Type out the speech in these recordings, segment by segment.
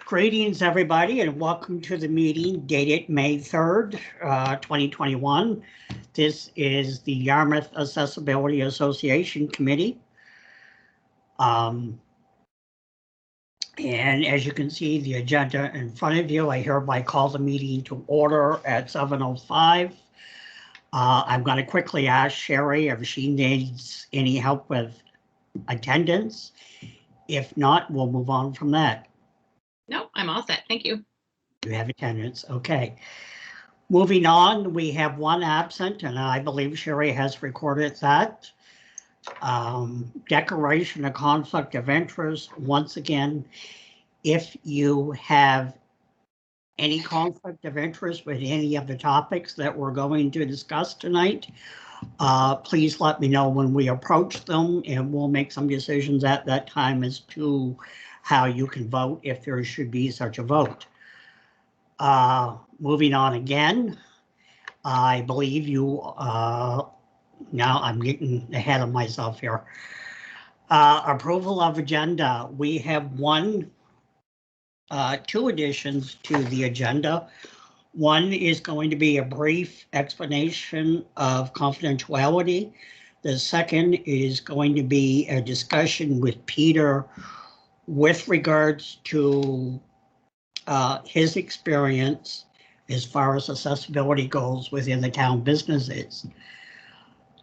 Greetings, everybody, and welcome to the meeting dated May 3rd, 2021. This is the Yarmouth Accessibility Association Committee. And as you can see, the agenda in front of you, I hereby call the meeting to order at 7:05. I'm going to quickly ask Sherry if she needs any help with attendance. If not, we'll move on from that. No, I'm all set. Thank you. You have attendance. Okay. Moving on, we have one absent, and I believe Sherry has recorded that. Declaration of conflict of interest. Once again, if you have any conflict of interest with any of the topics that we're going to discuss tonight, please let me know when we approach them, and we'll make some decisions at that time as to how you can vote if there should be such a vote. Moving on again, I believe you, now I'm getting ahead of myself here. Approval of agenda. We have two additions to the agenda. One is going to be a brief explanation of confidentiality. The second is going to be a discussion with Peter with regards to his experience as far as accessibility goes within the town businesses.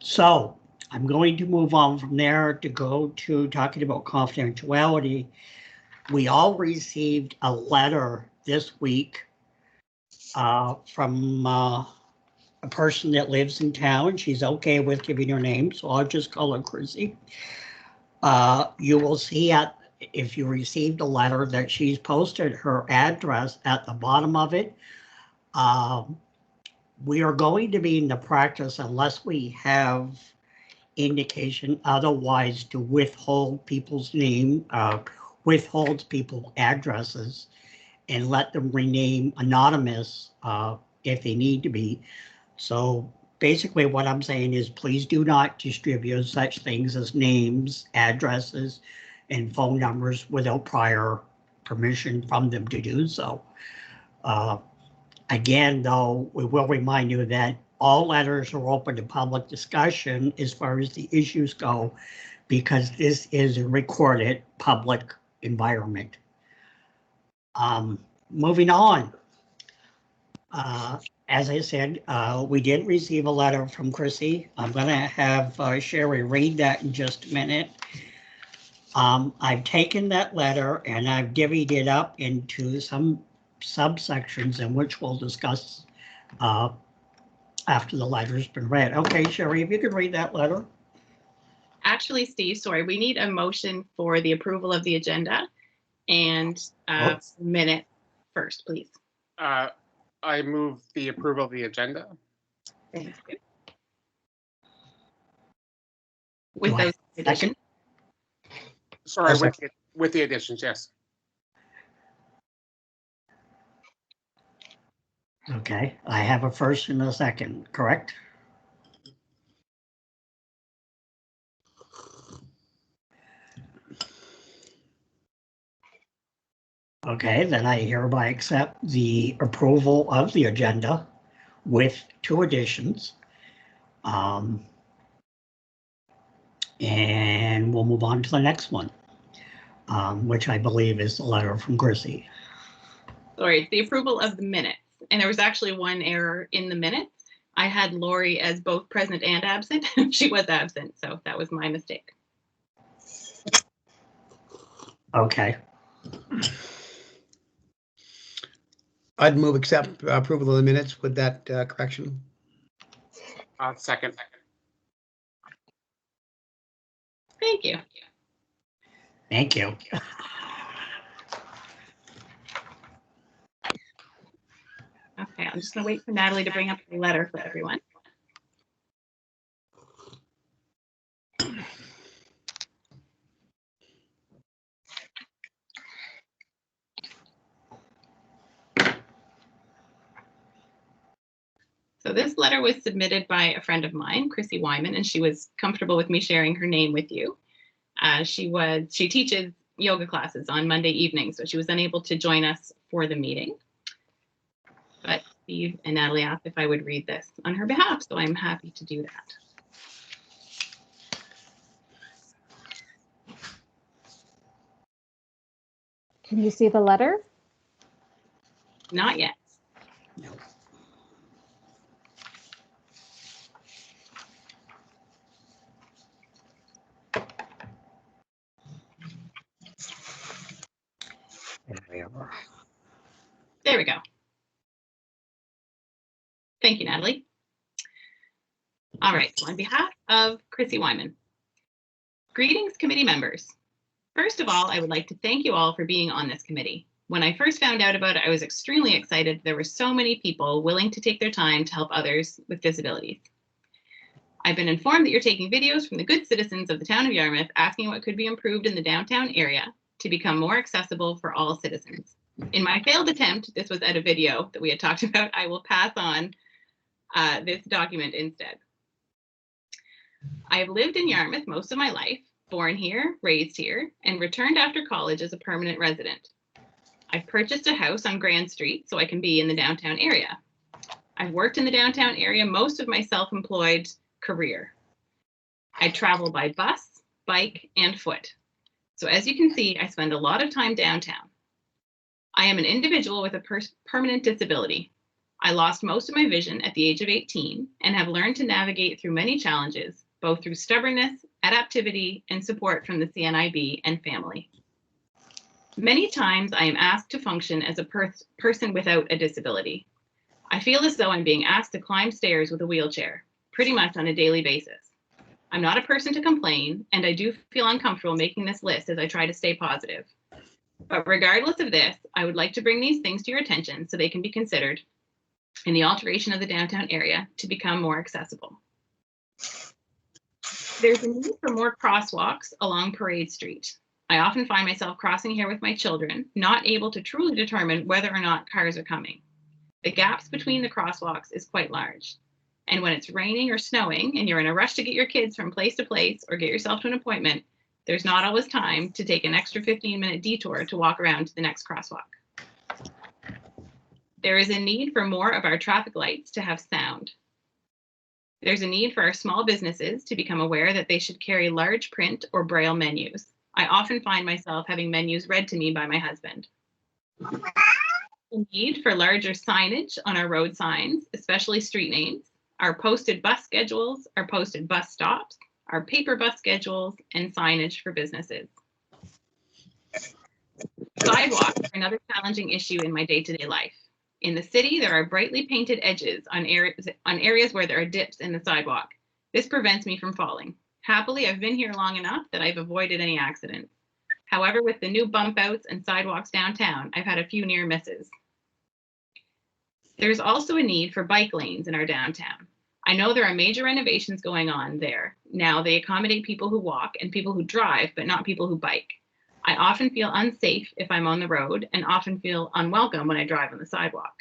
So I'm going to move on from there to go to talking about confidentiality. We all received a letter this week from a person that lives in town. She's okay with giving her name, so I'll just call her Chrissy. You will see if you received a letter that she's posted her address at the bottom of it. We are going to be in the practice, unless we have indication otherwise, to withhold people's name, withhold people's addresses, and let them rename anonymous if they need to be. So basically what I'm saying is, please do not distribute such things as names, addresses, and phone numbers without prior permission from them to do so. Again, though, we will remind you that all letters are open to public discussion as far as the issues go, because this is a recorded public environment. Moving on. As I said, we did receive a letter from Chrissy. I'm going to have Sherry read that in just a minute. I've taken that letter and I've divvied it up into some subsections, in which we'll discuss after the letter's been read. Okay, Sherry, if you could read that letter. Actually, Steve, sorry, we need a motion for the approval of the agenda and minute first, please. I move the approval of the agenda. Thank you. With those additions. Sorry, with the additions, yes. Okay, I have a first and a second, correct? Okay, then I hereby accept the approval of the agenda with two additions. And we'll move on to the next one, which I believe is the letter from Chrissy. Sorry, it's the approval of the minutes. And there was actually one error in the minutes. I had Lori as both present and absent. She was absent, so that was my mistake. Okay. I'd move accept approval of the minutes with that correction. Second. Thank you. Thank you. Okay, I'm just going to wait for Natalie to bring up the letter for everyone. So this letter was submitted by a friend of mine, Chrissy Wyman, and she was comfortable with me sharing her name with you. She teaches yoga classes on Monday evening, so she was unable to join us for the meeting. But Steve and Natalie asked if I would read this on her behalf, so I'm happy to do that. Can you see the letter? Not yet. No. There we go. Thank you, Natalie. All right, so on behalf of Chrissy Wyman, greetings, committee members. First of all, I would like to thank you all for being on this committee. When I first found out about it, I was extremely excited. There were so many people willing to take their time to help others with disabilities. I've been informed that you're taking videos from the good citizens of the town of Yarmouth asking what could be improved in the downtown area to become more accessible for all citizens. In my failed attempt, this was at a video that we had talked about, I will pass on this document instead. I have lived in Yarmouth most of my life, born here, raised here, and returned after college as a permanent resident. I've purchased a house on Grand Street so I can be in the downtown area. I've worked in the downtown area most of my self-employed career. I travel by bus, bike, and foot. So as you can see, I spend a lot of time downtown. I am an individual with a permanent disability. I lost most of my vision at the age of 18 and have learned to navigate through many challenges, both through stubbornness, adaptivity, and support from the CNIB and family. Many times I am asked to function as a person without a disability. I feel as though I'm being asked to climb stairs with a wheelchair, pretty much on a daily basis. I'm not a person to complain, and I do feel uncomfortable making this list as I try to stay positive. But regardless of this, I would like to bring these things to your attention so they can be considered in the alteration of the downtown area to become more accessible. There's a need for more crosswalks along Parade Street. I often find myself crossing here with my children, not able to truly determine whether or not cars are coming. The gaps between the crosswalks is quite large. And when it's raining or snowing and you're in a rush to get your kids from place to place or get yourself to an appointment, there's not always time to take an extra 15-minute detour to walk around to the next crosswalk. There is a need for more of our traffic lights to have sound. There's a need for our small businesses to become aware that they should carry large print or braille menus. I often find myself having menus read to me by my husband. The need for larger signage on our road signs, especially street names, our posted bus schedules, our posted bus stops, our paper bus schedules, and signage for businesses. Sidewalks are another challenging issue in my day-to-day life. In the city, there are brightly painted edges on areas where there are dips in the sidewalk. This prevents me from falling. Happily, I've been here long enough that I've avoided any accidents. However, with the new bump outs and sidewalks downtown, I've had a few near misses. There's also a need for bike lanes in our downtown. I know there are major renovations going on there. Now they accommodate people who walk and people who drive, but not people who bike. I often feel unsafe if I'm on the road and often feel unwelcome when I drive on the sidewalk.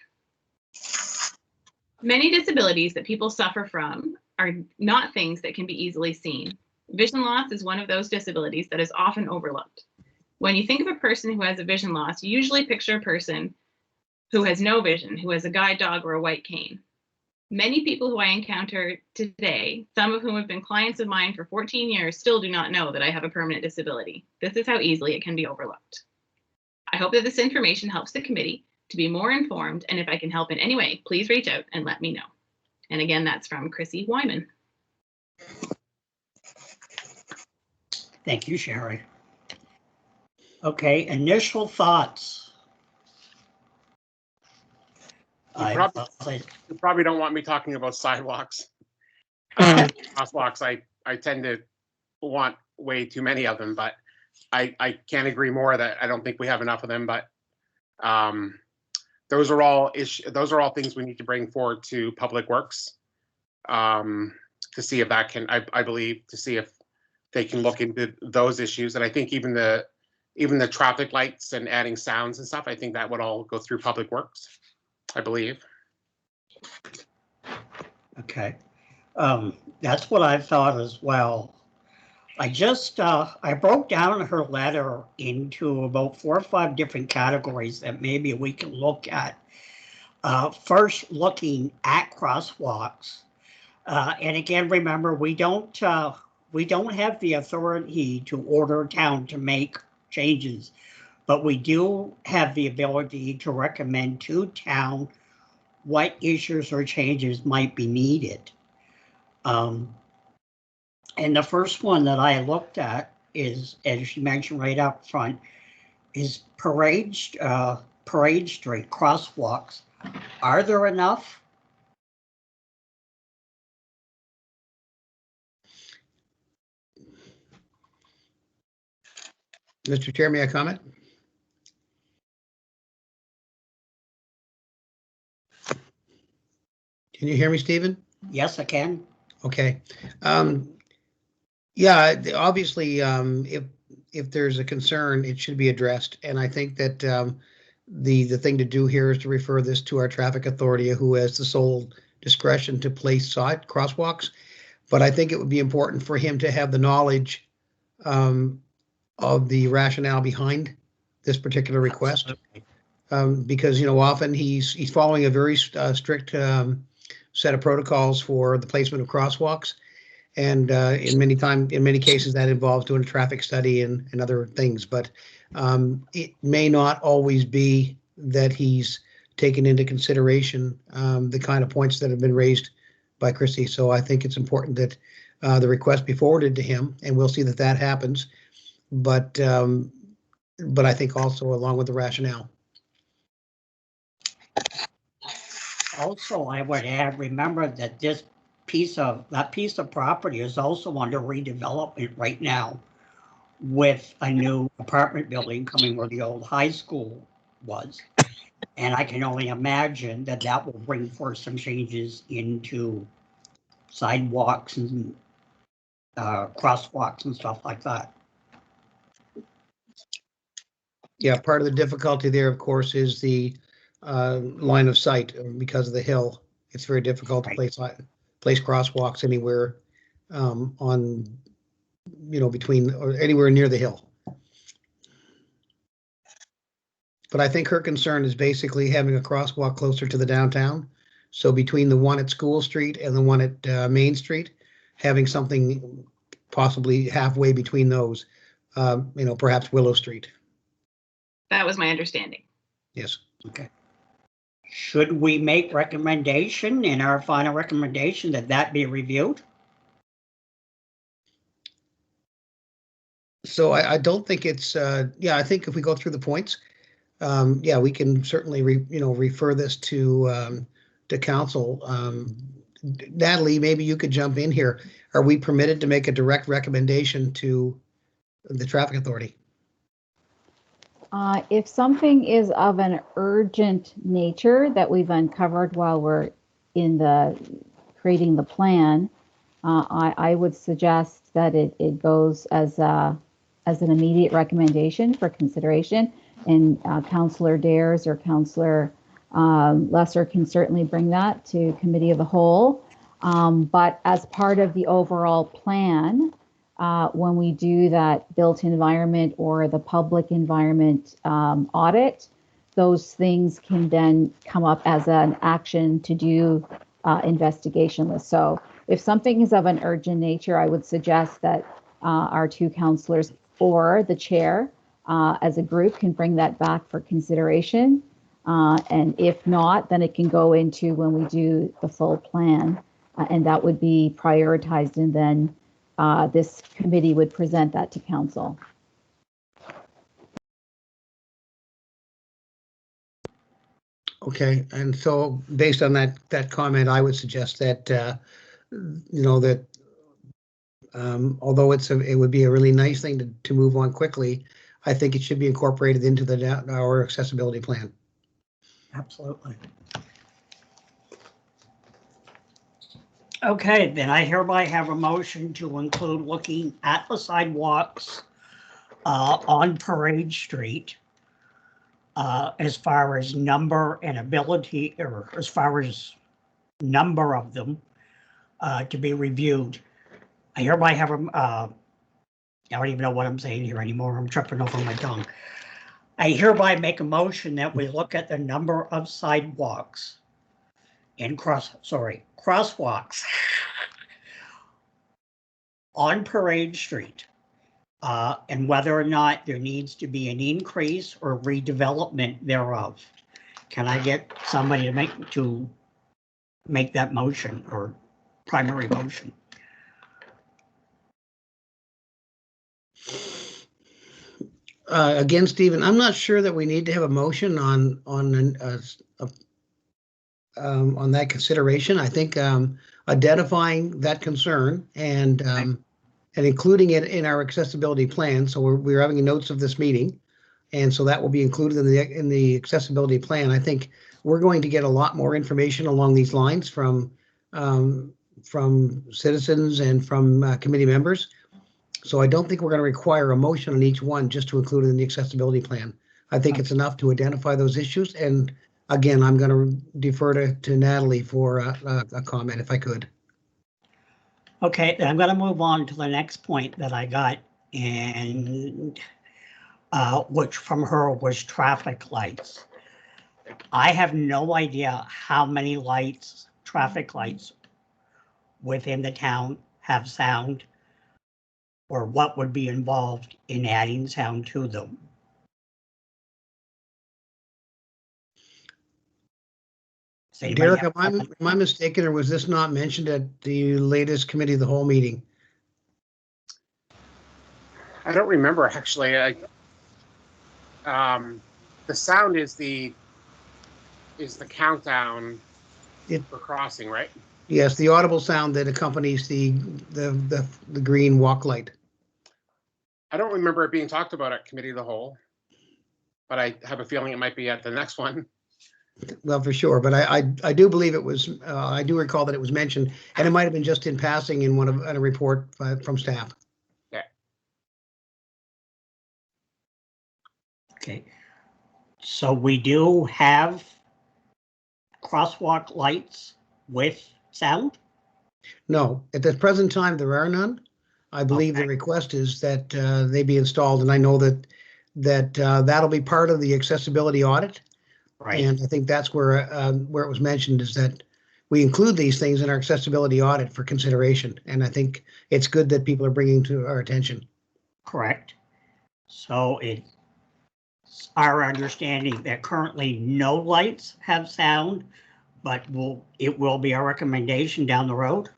Many disabilities that people suffer from are not things that can be easily seen. Vision loss is one of those disabilities that is often overlooked. When you think of a person who has a vision loss, you usually picture a person who has no vision, who has a guide dog or a white cane. Many people who I encounter today, some of whom have been clients of mine for 14 years, still do not know that I have a permanent disability. This is how easily it can be overlooked. I hope that this information helps the committee to be more informed, and if I can help in any way, please reach out and let me know. And again, that's from Chrissy Wyman. Thank you, Sherry. Okay, initial thoughts. You probably don't want me talking about sidewalks. Crosswalks, I tend to want way too many of them, but I can't agree more that I don't think we have enough of them. But those are all things we need to bring forward to Public Works to see if that can, I believe, to see if they can look into those issues. And I think even the traffic lights and adding sounds and stuff, I think that would all go through Public Works, I believe. Okay, that's what I thought as well. I broke down her letter into about 4 or 5 different categories that maybe we can look at. First, looking at crosswalks. And again, remember, we don't have the authority to order town to make changes, but we do have the ability to recommend to town what issues or changes might be needed. And the first one that I looked at is, as you mentioned right up front, is Parade Street crosswalks. Are there enough? Mr. Chair, may I comment? Can you hear me, Stephen? Yes, I can. Okay. Yeah, obviously, if there's a concern, it should be addressed. And I think that the thing to do here is to refer this to our traffic authority, who has the sole discretion to place side crosswalks. But I think it would be important for him to have the knowledge of the rationale behind this particular request. Because, you know, often he's following a very strict set of protocols for the placement of crosswalks. And in many cases, that involves doing a traffic study and other things. But it may not always be that he's taken into consideration the kind of points that have been raised by Chrissy. So I think it's important that the request be forwarded to him, and we'll see that that happens. But I think also along with the rationale. Also, I would add, remember that that piece of property is also under redevelopment right now, with a new apartment building coming where the old high school was. And I can only imagine that that will bring forth some changes into sidewalks and crosswalks and stuff like that. Yeah, part of the difficulty there, of course, is the line of sight because of the hill. It's very difficult to place crosswalks anywhere on, you know, between or anywhere near the hill. But I think her concern is basically having a crosswalk closer to the downtown. So between the one at School Street and the one at Main Street, having something possibly halfway between those, you know, perhaps Willow Street. That was my understanding. Yes. Okay. Should we make recommendation in our final recommendation that be reviewed? So I don't think it's, yeah, I think if we go through the points, yeah, we can certainly, refer this to council. Natalie, maybe you could jump in here. Are we permitted to make a direct recommendation to the traffic authority? If something is of an urgent nature that we've uncovered while we're in creating the plan, I would suggest that it goes as an immediate recommendation for consideration, and Councillor Dares or Councillor Lesser can certainly bring that to Committee of the Whole. But as part of the overall plan, when we do that built environment or the public environment audit, those things can then come up as an action to do investigation list. So if something is of an urgent nature, I would suggest that our two councillors or the chair as a group can bring that back for consideration. And if not, then it can go into when we do the full plan, and that would be prioritized, and then this committee would present that to council. Okay, and so based on that comment, I would suggest that that although it would be a really nice thing to move on quickly, I think it should be incorporated into our accessibility plan. Absolutely. Okay, then I hereby have a motion to include looking at the sidewalks on Parade Street as far as number and ability, or as far as number of them to be reviewed. I hereby have I don't even know what I'm saying here anymore. I'm tripping over my tongue. I hereby make a motion that we look at the number of sidewalks and crosswalks on Parade Street, and whether or not there needs to be an increase or redevelopment thereof. Can I get somebody to make that motion or primary motion? Again, Stephen, I'm not sure that we need to have a motion on that consideration. I think identifying that concern and including it in our accessibility plan. So we're having notes of this meeting, and so that will be included in the accessibility plan. I think we're going to get a lot more information along these lines from citizens and from committee members. So I don't think we're going to require a motion on each one just to include it in the accessibility plan. I think it's enough to identify those issues. And again, I'm going to defer to Natalie for a comment if I could. Okay, then I'm going to move on to the next point that I got, and which from her was traffic lights. I have no idea how many lights, traffic lights within the town have sound, or what would be involved in adding sound to them. Derek, am I mistaken, or was this not mentioned at the latest committee of the whole meeting? I don't remember actually. The sound is the countdown for crossing, right? Yes, the audible sound that accompanies the green walk light. I don't remember it being talked about at committee of the whole, but I have a feeling it might be at the next one. Well, for sure, but I do believe it was. I do recall that it was mentioned, and it might have been just in passing in a report from staff. Yeah. Okay. So we do have crosswalk lights with sound? No, at the present time, there are none. I believe the request is that they be installed, and I know that that'll be part of the accessibility audit. Right. And I think that's where it was mentioned, is that we include these things in our accessibility audit for consideration. And I think it's good that people are bringing to our attention. Correct. So it's our understanding that currently no lights have sound, but it will be our recommendation down the road.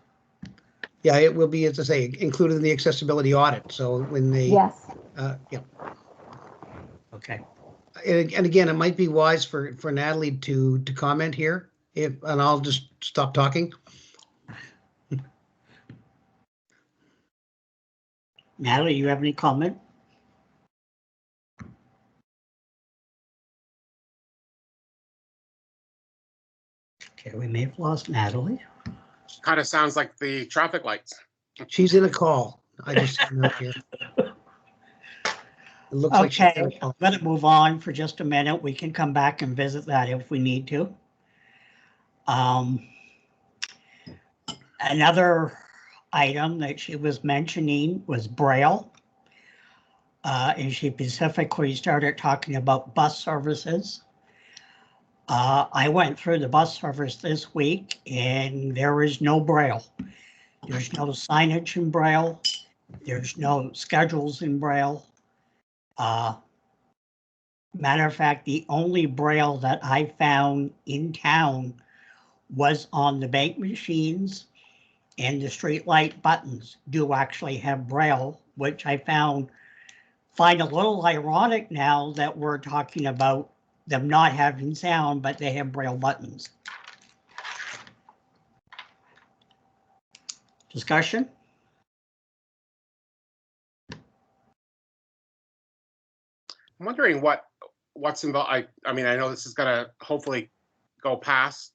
Yeah, it will be, as I say, included in the accessibility audit. So when they, Yes. yeah. Okay. And again, it might be wise for Natalie to comment here, and I'll just stop talking. Natalie, you have any comment? Okay, we may have lost Natalie. Kind of sounds like the traffic lights. She's in a call. I just here. It looks like she's in a call. Let it move on for just a minute. We can come back and visit that if we need to. Another item that she was mentioning was Braille. And she specifically started talking about bus services. I went through the bus service this week and there is no Braille. There's no signage in Braille. There's no schedules in Braille. Matter of fact, the only Braille that I found in town was on the bank machines, and the street light buttons do actually have Braille, which I find a little ironic now that we're talking about them not having sound, but they have Braille buttons. Discussion? I'm wondering what's involved. I mean, I know this is gonna hopefully go past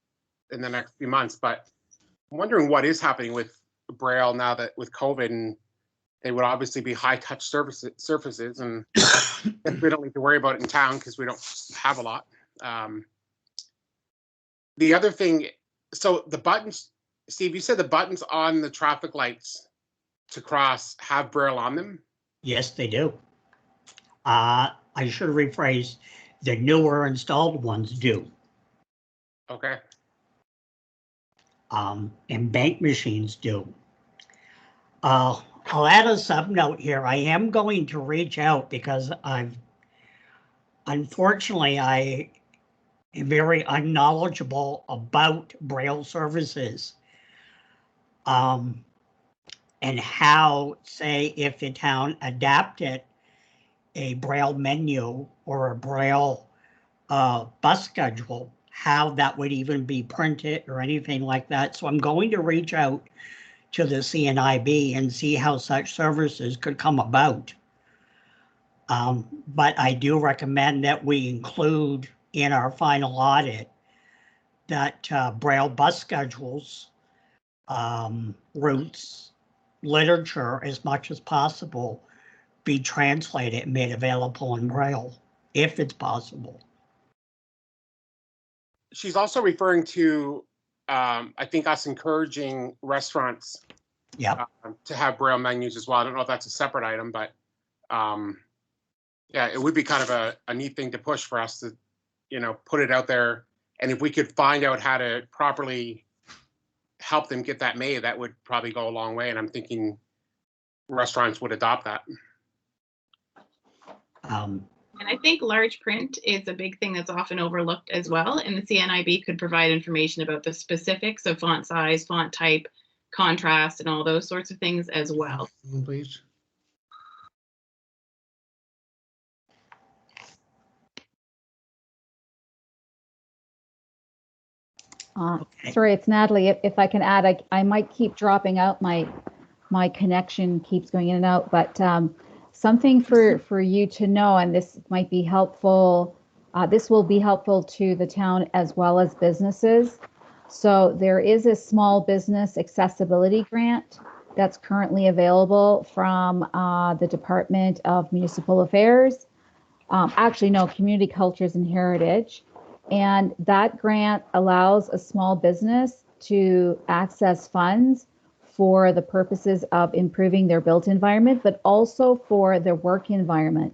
in the next few months, but I'm wondering what is happening with Braille now that with COVID, and they would obviously be high touch surfaces, and we don't need to worry about it in town because we don't have a lot. The other thing, so the buttons, Steve, you said the buttons on the traffic lights to cross have Braille on them. Yes, they do. I should rephrase, the newer installed ones do. Okay. And bank machines do. I'll add a sub-note here. I am going to reach out because unfortunately, I am very unknowledgeable about Braille services. And how, say, if the town adapted a Braille menu or a Braille bus schedule, how that would even be printed or anything like that. So I'm going to reach out to the CNIB and see how such services could come about. But I do recommend that we include in our final audit that Braille bus schedules, routes, literature as much as possible be translated and made available in Braille, if it's possible. She's also referring to, I think, us encouraging restaurants Yeah. to have Braille menus as well. I don't know if that's a separate item, but yeah, it would be kind of a neat thing to push for us to, put it out there. And if we could find out how to properly help them get that made, that would probably go a long way. And I'm thinking restaurants would adopt that. And I think large print is a big thing that's often overlooked as well. And the CNIB could provide information about the specifics of font size, font type, contrast, and all those sorts of things as well. Please. Okay. Sorry, it's Natalie. If I can add, I might keep dropping out. My connection keeps going in and out, but something for you to know, and this might be helpful. This will be helpful to the town as well as businesses. So there is a small business accessibility grant that's currently available from the Department of Municipal Affairs. Actually, no, Community Cultures and Heritage. And that grant allows a small business to access funds for the purposes of improving their built environment, but also for their work environment.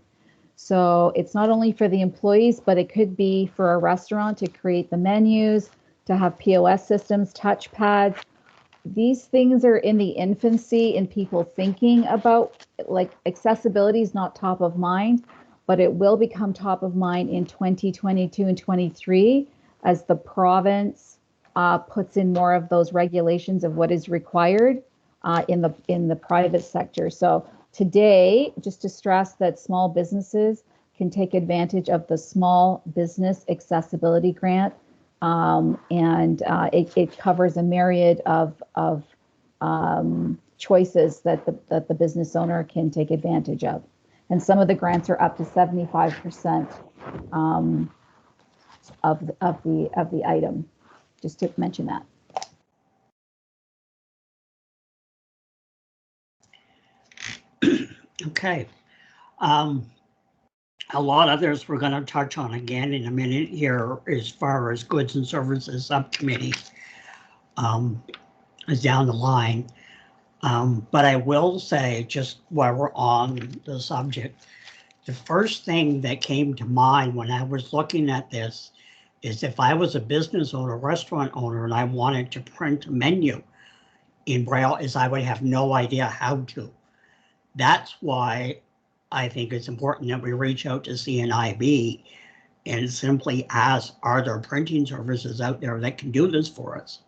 So it's not only for the employees, but it could be for a restaurant to create the menus, to have POS systems, touchpads. These things are in the infancy in people thinking about, like, accessibility is not top of mind, but it will become top of mind in 2022 and 23 as the province puts in more of those regulations of what is required in the private sector. So today, just to stress that small businesses can take advantage of the Small Business Accessibility Grant, and it covers a myriad of choices that the business owner can take advantage of. And some of the grants are up to 75% of the item, just to mention that. Okay. A lot of others we're going to touch on again in a minute here as far as goods and services subcommittee is down the line. But I will say, just while we're on the subject, the first thing that came to mind when I was looking at this is if I was a business owner, restaurant owner, and I wanted to print a menu in Braille, is I would have no idea how to. That's why I think it's important that we reach out to CNIB and simply ask, are there printing services out there that can do this for us?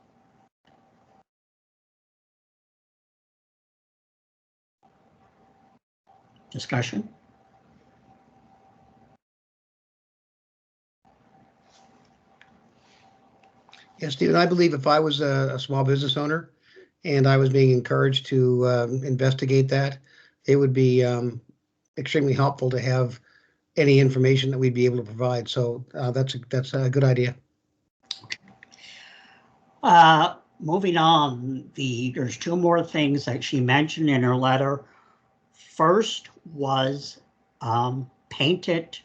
Discussion? Yes, Stephen, I believe if I was a small business owner and I was being encouraged to investigate that, it would be extremely helpful to have any information that we'd be able to provide. So that's a good idea. Moving on, there's two more things that she mentioned in her letter. First was painted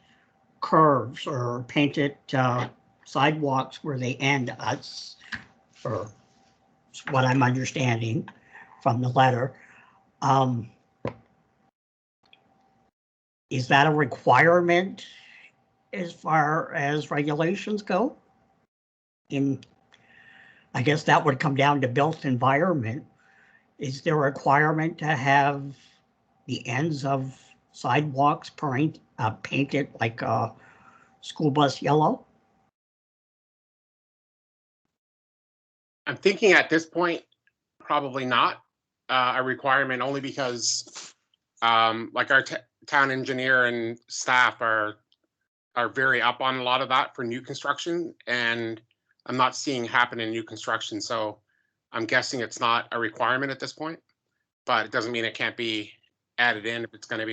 curves or painted sidewalks where they end. That's for what I'm understanding from the letter. is that a requirement as far as regulations go? I guess that would come down to built environment. Is there a requirement to have the ends of sidewalks painted like a school bus yellow? I'm thinking at this point, probably not a requirement, only because like our town engineer and staff are very up on a lot of that for new construction, and I'm not seeing happen in new construction. So I'm guessing it's not a requirement at this point, but it doesn't mean it can't be added in if it's going to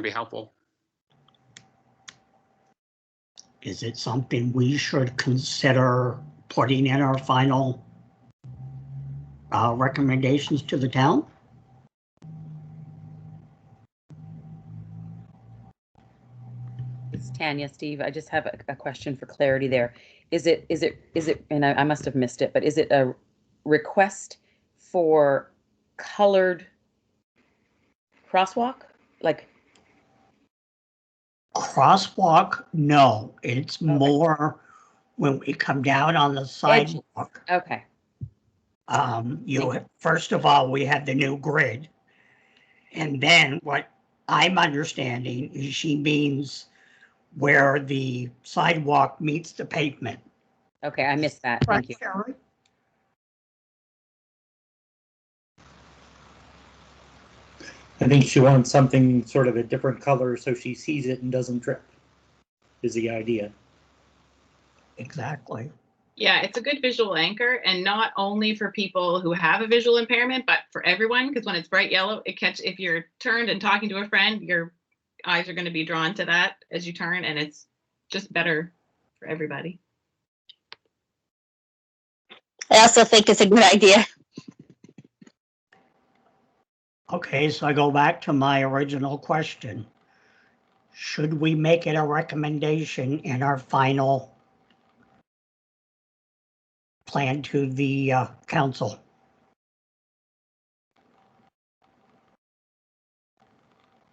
be helpful. Is it something we should consider putting in our final recommendations to the town? It's Tanya, Steve. I just have a question for clarity there. Is it, and I must have missed it, but is it a request for colored crosswalk? Like, Crosswalk, no. It's more when we come down on the sidewalk. okay, First of all, we have the new grid. And then what I'm understanding is she means where the sidewalk meets the pavement. okay, I missed that. Thank you. Sherry? I think she wants something sort of a different color so she sees it and doesn't trip, is the idea. Exactly. Yeah, it's a good visual anchor, and not only for people who have a visual impairment, but for everyone, because when it's bright yellow, if you're turned and talking to a friend, your eyes are going to be drawn to that as you turn, and it's just better for everybody. I also think it's a good idea. Okay, so I go back to my original question. Should we make it a recommendation in our final plan to the council?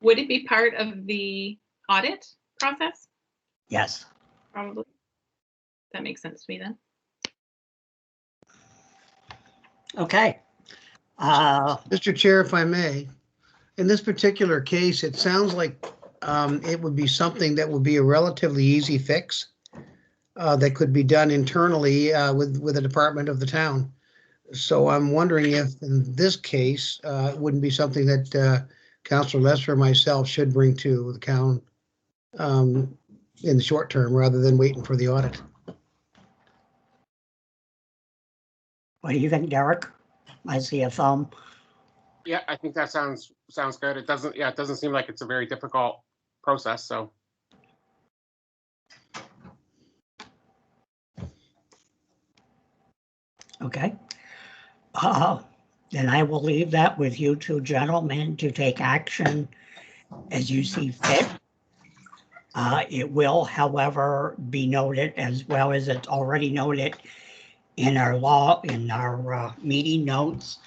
Would it be part of the audit process? Yes. Probably. That makes sense to me then. Okay. Mr. Chair, if I may, in this particular case, it sounds like it would be something that would be a relatively easy fix that could be done internally with a department of the town. So I'm wondering if in this case, it wouldn't be something that Councillor Lesser or myself should bring to the town in the short term rather than waiting for the audit. What do you think, Derek? I see a thumb. Yeah, I think that sounds good. It doesn't seem like it's a very difficult process, so. Okay. Then I will leave that with you two gentlemen to take action as you see fit. It will, however, be noted, as well as it's already noted in our meeting notes.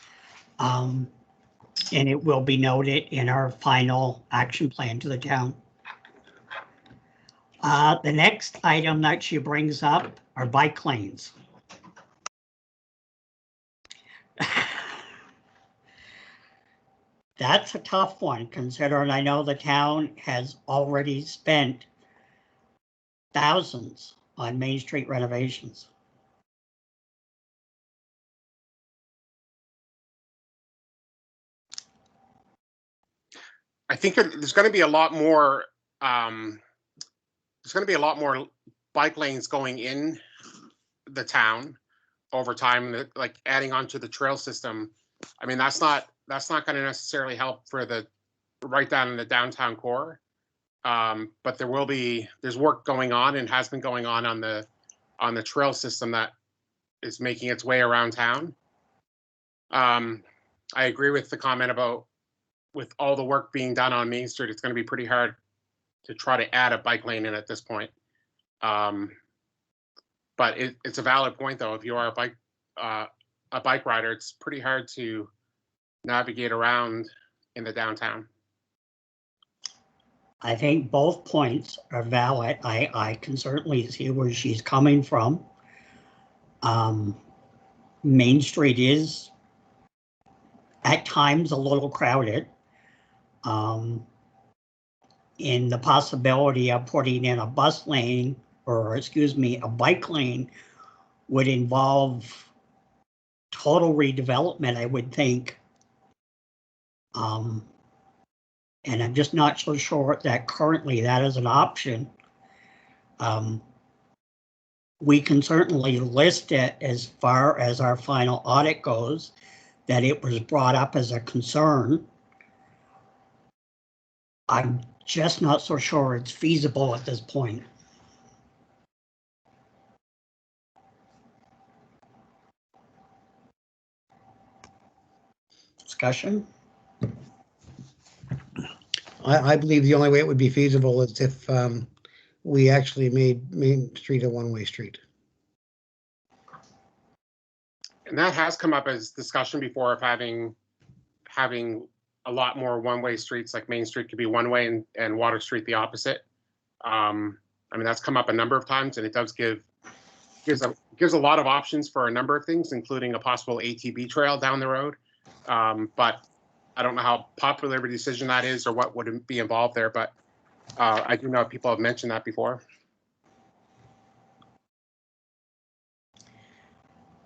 And it will be noted in our final action plan to the town. The next item that she brings up are bike lanes. That's a tough one, considering I know the town has already spent thousands on Main Street renovations. I think there's going to be a lot more. There's going to be a lot more bike lanes going in the town over time, like adding onto the trail system. I mean, that's not going to necessarily help for the right down in the downtown core. But there's work going on and has been going on the trail system that is making its way around town. I agree with the comment about with all the work being done on Main Street, it's going to be pretty hard to try to add a bike lane in at this point. But it's a valid point, though. If you are a bike rider, it's pretty hard to navigate around in the downtown. I think both points are valid. I can certainly see where she's coming from. Main Street is at times a little crowded. In the possibility of putting in a bus lane, or excuse me, a bike lane would involve total redevelopment, I would think. And I'm just not so sure that currently that is an option. We can certainly list it as far as our final audit goes, that it was brought up as a concern. I'm just not so sure it's feasible at this point. Discussion? I believe the only way it would be feasible is if we actually made Main Street a one-way street. And that has come up as discussion before of having a lot more one-way streets, like Main Street could be one way and Water Street the opposite. I mean, that's come up a number of times, and it does gives a lot of options for a number of things, including a possible ATV trail down the road. But I don't know how popular of a decision that is or what would be involved there, but I do know people have mentioned that before.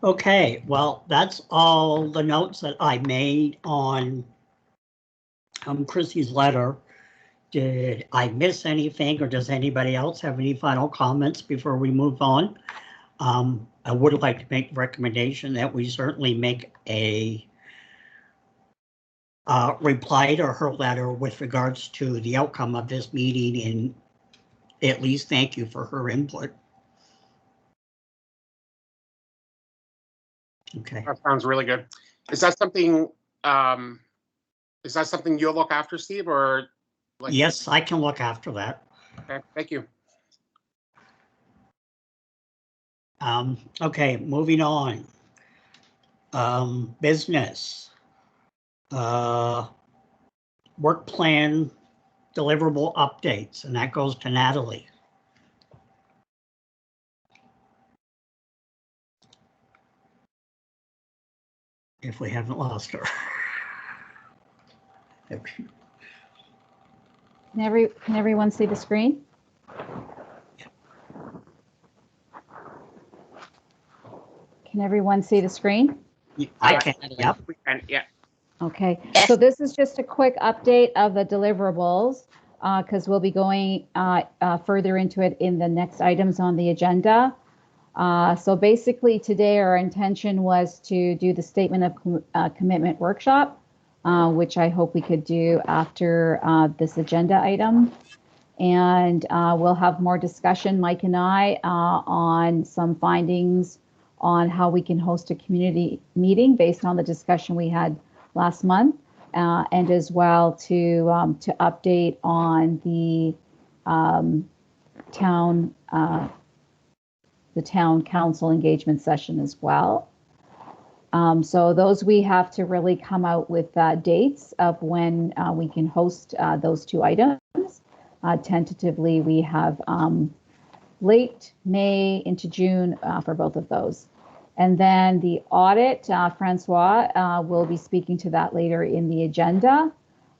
Okay, well, that's all the notes that I made on Chrissy's letter. Did I miss anything, or does anybody else have any final comments before we move on? I would like to make a recommendation that we certainly make a reply to her letter with regards to the outcome of this meeting, and at least thank you for her input. Okay. That sounds really good. Is that something you'll look after, Steve, or? Yes, I can look after that. Okay, thank you. Okay, moving on. Business. Work plan deliverable updates, and that goes to Natalie. If we haven't lost her. Can everyone see the screen? Can everyone see the screen? I can, yep. And yeah. Okay, Yes. so this is just a quick update of the deliverables, because we'll be going further into it in the next items on the agenda. So basically today our intention was to do the statement of commitment workshop, which I hope we could do after this agenda item. And we'll have more discussion, Mike and I, on some findings on how we can host a community meeting based on the discussion we had last month, and as well to update on the town council engagement session as well. So those we have to really come out with dates of when we can host those two items. Tentatively, we have late May into June for both of those. And then the audit, Francois will be speaking to that later in the agenda.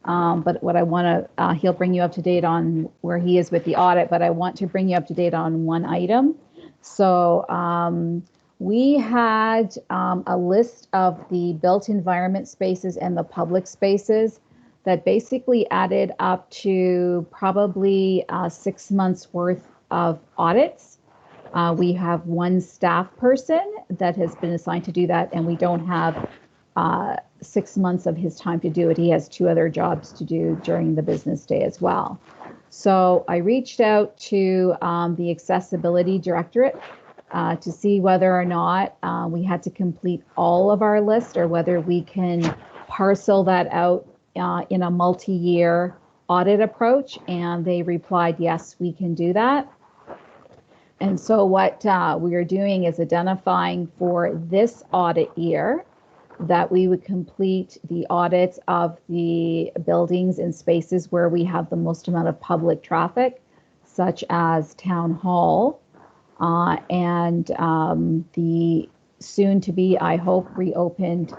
But what I want to, he'll bring you up to date on where he is with the audit, but I want to bring you up to date on one item. So we had a list of the built environment spaces and the public spaces that basically added up to probably 6 months worth of audits. We have one staff person that has been assigned to do that, and we don't have 6 months of his time to do it. He has 2 other jobs to do during the business day as well. So I reached out to the Accessibility Directorate to see whether or not we had to complete all of our list, or whether we can parcel that out in a multi-year audit approach. And they replied, yes, we can do that. And so what we are doing is identifying for this audit year that we would complete the audits of the buildings and spaces where we have the most amount of public traffic, such as Town Hall, and the soon to be, I hope, reopened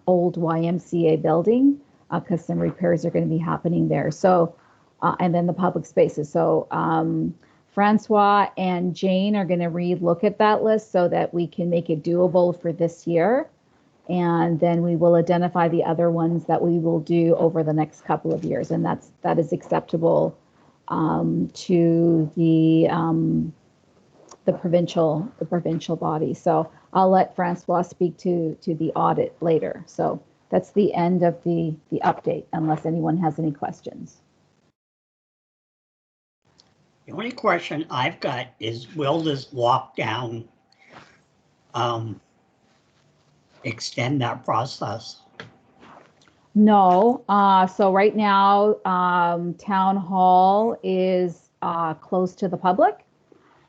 old YMCA building, because some repairs are going to be happening there. So, and then the public spaces. So Francois and Jane are going to look at that list so that we can make it doable for this year. And then we will identify the other ones that we will do over the next couple of years. And that is acceptable to the provincial body. So I'll let Francois speak to the audit later. So that's the end of the update, unless anyone has any questions. The only question I've got is, will this lockdown extend that process? No. So right now, Town Hall is closed to the public.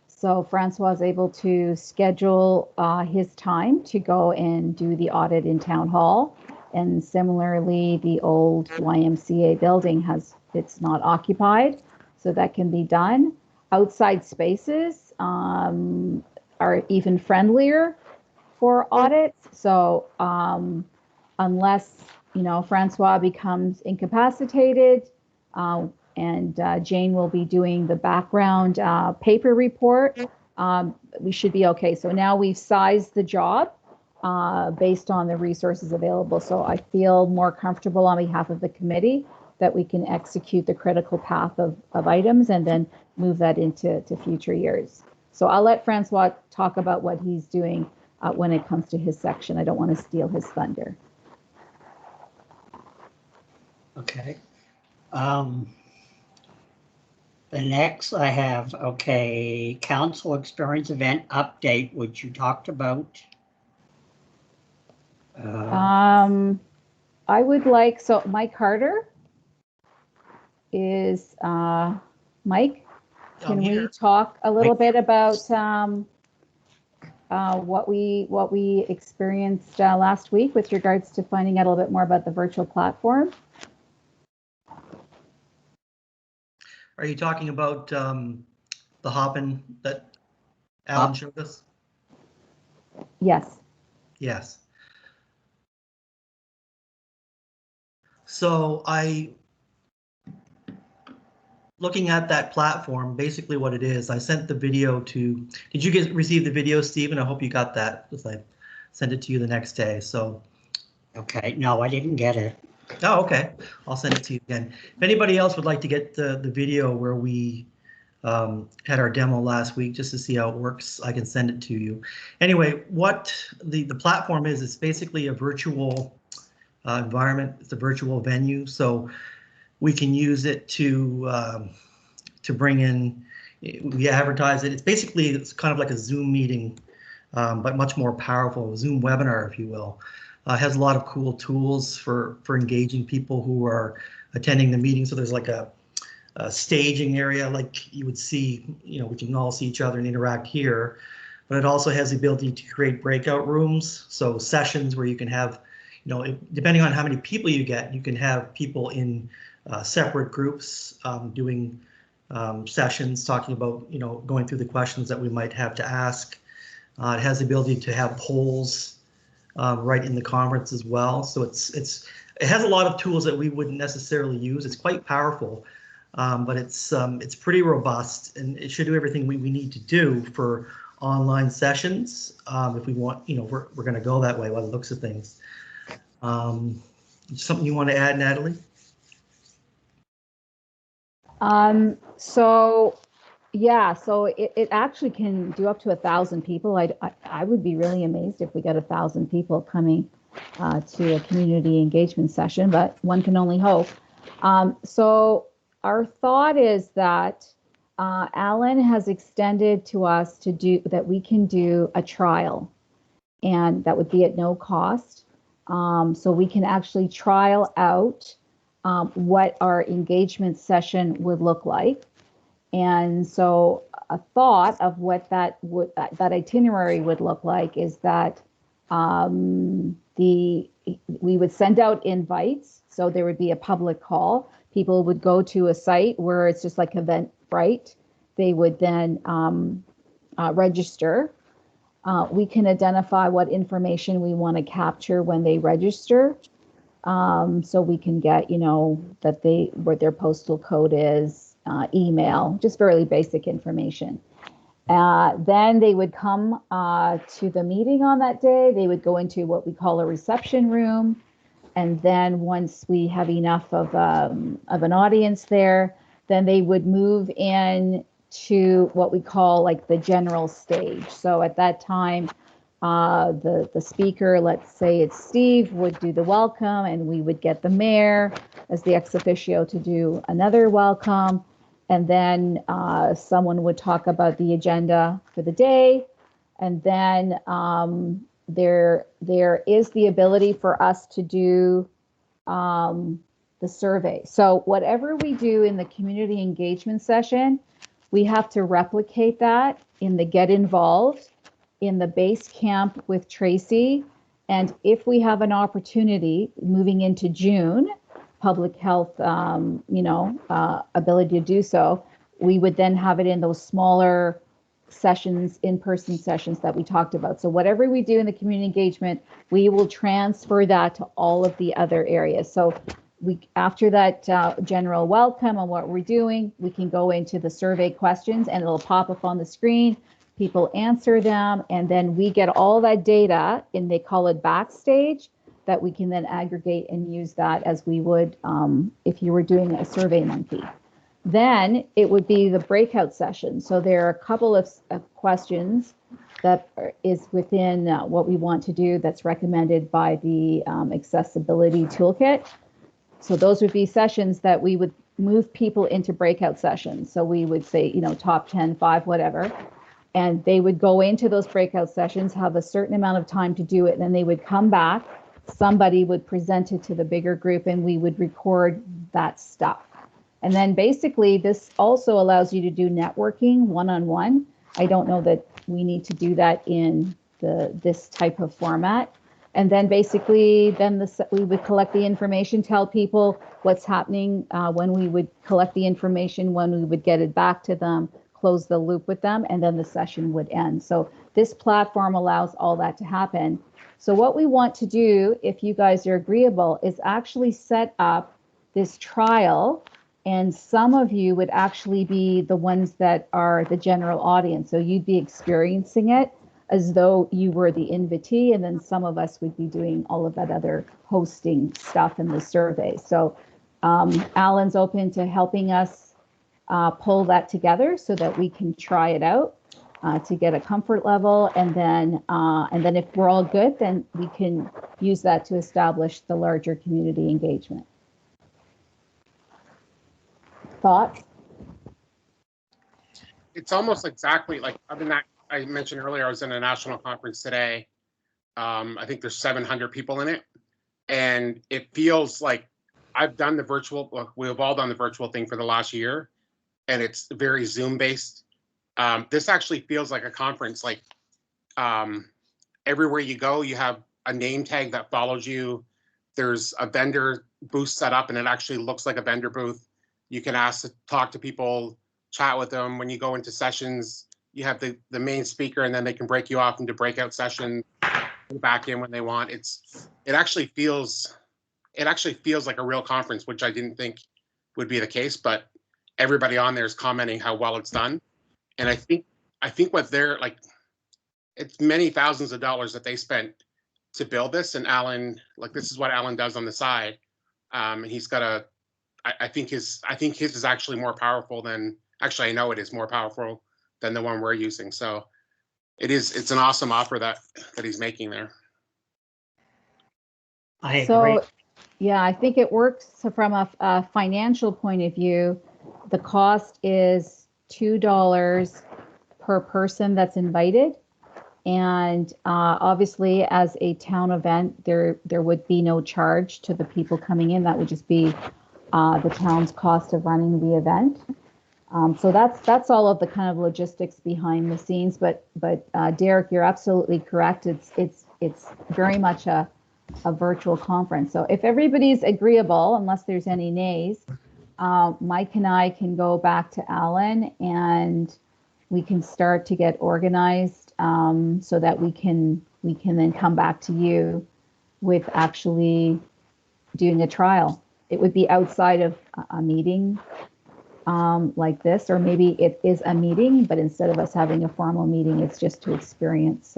So Francois is able to schedule his time to go and do the audit in Town Hall. And similarly, the old YMCA building it's not occupied, so that can be done. Outside spaces are even friendlier for audits. So unless, Francois becomes incapacitated, and Jane will be doing the background paper report, we should be okay. So now we've sized the job based on the resources available. So I feel more comfortable on behalf of the committee that we can execute the critical path of items and then move that into future years. So I'll let Francois talk about what he's doing when it comes to his section. I don't want to steal his thunder. Okay. The next I have, council experience event update, which you talked about. I would like, so Mike Harder is, Mike, can we talk a little bit about what we experienced last week with regards to finding out a little bit more about the virtual platform? Are you talking about the Hopin that Alan showed us? Yes. Yes. So looking at that platform, basically what it is, I sent the video to, did you receive the video, Stephen? I hope you got that, because I sent it to you the next day, so. Okay, no, I didn't get it. Oh, okay, I'll send it to you again. If anybody else would like to get the video where we had our demo last week, just to see how it works, I can send it to you. Anyway, what the platform is, it's basically a virtual environment. It's a virtual venue, so we can use it to bring in, we advertise it. It's kind of like a Zoom meeting, but much more powerful, Zoom webinar, if you will. Has a lot of cool tools for engaging people who are attending the meeting. So there's like a staging area, like you would see, we can all see each other and interact here, but it also has the ability to create breakout rooms. So sessions where you can have, depending on how many people you get, you can have people in separate groups doing sessions, talking about, going through the questions that we might have to ask. It has the ability to have polls right in the conference as well. So it has a lot of tools that we wouldn't necessarily use. It's quite powerful, but it's pretty robust, and it should do everything we need to do for online sessions. If we want, we're going to go that way by the looks of things. Something you want to add, Natalie? So it actually can do up to 1,000 people. I would be really amazed if we got 1,000 people coming to a community engagement session, but one can only hope. So our thought is that Alan has extended to us that we can do a trial, and that would be at no cost. So we can actually trial out what our engagement session would look like. And so a thought of what that itinerary would look like is that We would send out invites, so there would be a public call. People would go to a site where it's just like Eventbrite. They would then register. We can identify what information we want to capture when they register. So we can get, that what their postal code is, email, just very basic information. Then they would come to the meeting on that day. They would go into what we call a reception room. And then once we have enough of an audience there, then they would move in to what we call like the general stage. So at that time, the speaker, let's say it's Steve, would do the welcome, and we would get the mayor as the ex officio to do another welcome. And then someone would talk about the agenda for the day. And then there is the ability for us to do the survey. So whatever we do in the community engagement session, we have to replicate that in the Get Involved, in the base camp with Tracy. And if we have an opportunity moving into June, public health, ability to do so, we would then have it in those smaller sessions, in-person sessions that we talked about. So whatever we do in the community engagement, we will transfer that to all of the other areas. So after that general welcome on what we're doing, we can go into the survey questions and it'll pop up on the screen. People answer them, and then we get all that data, and they call it backstage, that we can then aggregate and use that as we would if you were doing a Survey Monkey. Then it would be the breakout session. So there are a couple of questions that is within what we want to do that's recommended by the accessibility toolkit. So those would be sessions that we would move people into breakout sessions. So we would say, top 10, 5, whatever. And they would go into those breakout sessions, have a certain amount of time to do it, and then they would come back. Somebody would present it to the bigger group, and we would record that stuff. And then basically, this also allows you to do networking one-on-one. I don't know that we need to do that in this type of format. And then basically, we would collect the information, tell people what's happening when we would collect the information, when we would get it back to them, close the loop with them, and then the session would end. So this platform allows all that to happen. So what we want to do, if you guys are agreeable, is actually set up this trial, and some of you would actually be the ones that are the general audience. So you'd be experiencing it as though you were the invitee, and then some of us would be doing all of that other hosting stuff in the survey. So Alan's open to helping us pull that together so that we can try it out to get a comfort level, and then if we're all good, then we can use that to establish the larger community engagement. Thoughts? It's almost exactly like, I mentioned earlier, I was in a national conference today. I think there's 700 people in it, and it feels like I've done the virtual, we've all done the virtual thing for the last year, and it's very Zoom based. This actually feels like a conference. Like everywhere you go, you have a name tag that follows you. There's a vendor booth set up, and it actually looks like a vendor booth. You can ask to talk to people, chat with them. When you go into sessions, you have the main speaker, and then they can break you off into breakout sessions, back in when they want. It actually feels like a real conference, which I didn't think would be the case, but everybody on there is commenting how well it's done. And I think what they're like, it's many thousands of dollars that they spent to build this. And Alan, like, this is what Alan does on the side. And he's got I think his is actually more powerful than, actually I know it is more powerful than the one we're using. So it's an awesome offer that he's making there. I agree. So, yeah, I think it works from a financial point of view. The cost is $2 per person that's invited. And obviously, as a town event, there would be no charge to the people coming in. That would just be the town's cost of running the event. So that's all of the kind of logistics behind the scenes. But Derek, you're absolutely correct. It's it's very much a virtual conference. So if everybody's agreeable, unless there's any nays, Mike and I can go back to Alan and we can start to get organized so that we can then come back to you with actually doing a trial. It would be outside of a meeting like this, or maybe it is a meeting, but instead of us having a formal meeting, it's just to experience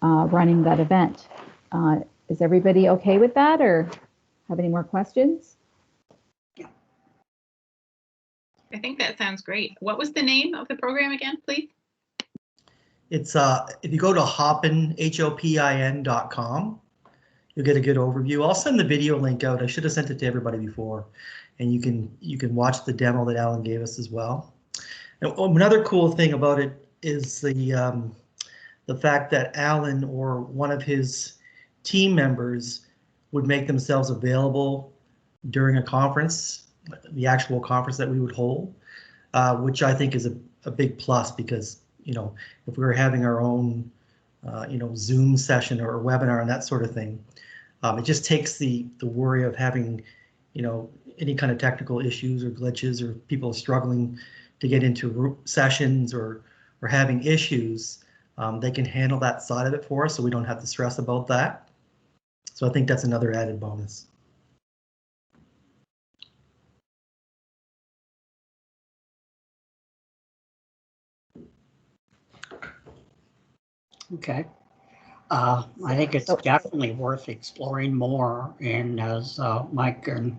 running that event. Is everybody okay with that, or have any more questions? I think that sounds great. What was the name of the program again, please? It's if you go to hopin, HOPIN.com, you'll get a good overview. I'll send the video link out. I should have sent it to everybody before, and you can watch the demo that Alan gave us as well. And another cool thing about it is the fact that Alan or one of his team members would make themselves available during a conference, the actual conference that we would hold, which I think is a big plus, because, you know, if we were having our own, you know, Zoom session or a webinar and that sort of thing, it just takes the worry of having, you know, any kind of technical issues or glitches or people struggling to get into sessions or having issues. They can handle that side of it for us, so we don't have to stress about that. So I think that's another added bonus. Okay. I think it's definitely worth exploring more. And as Mike and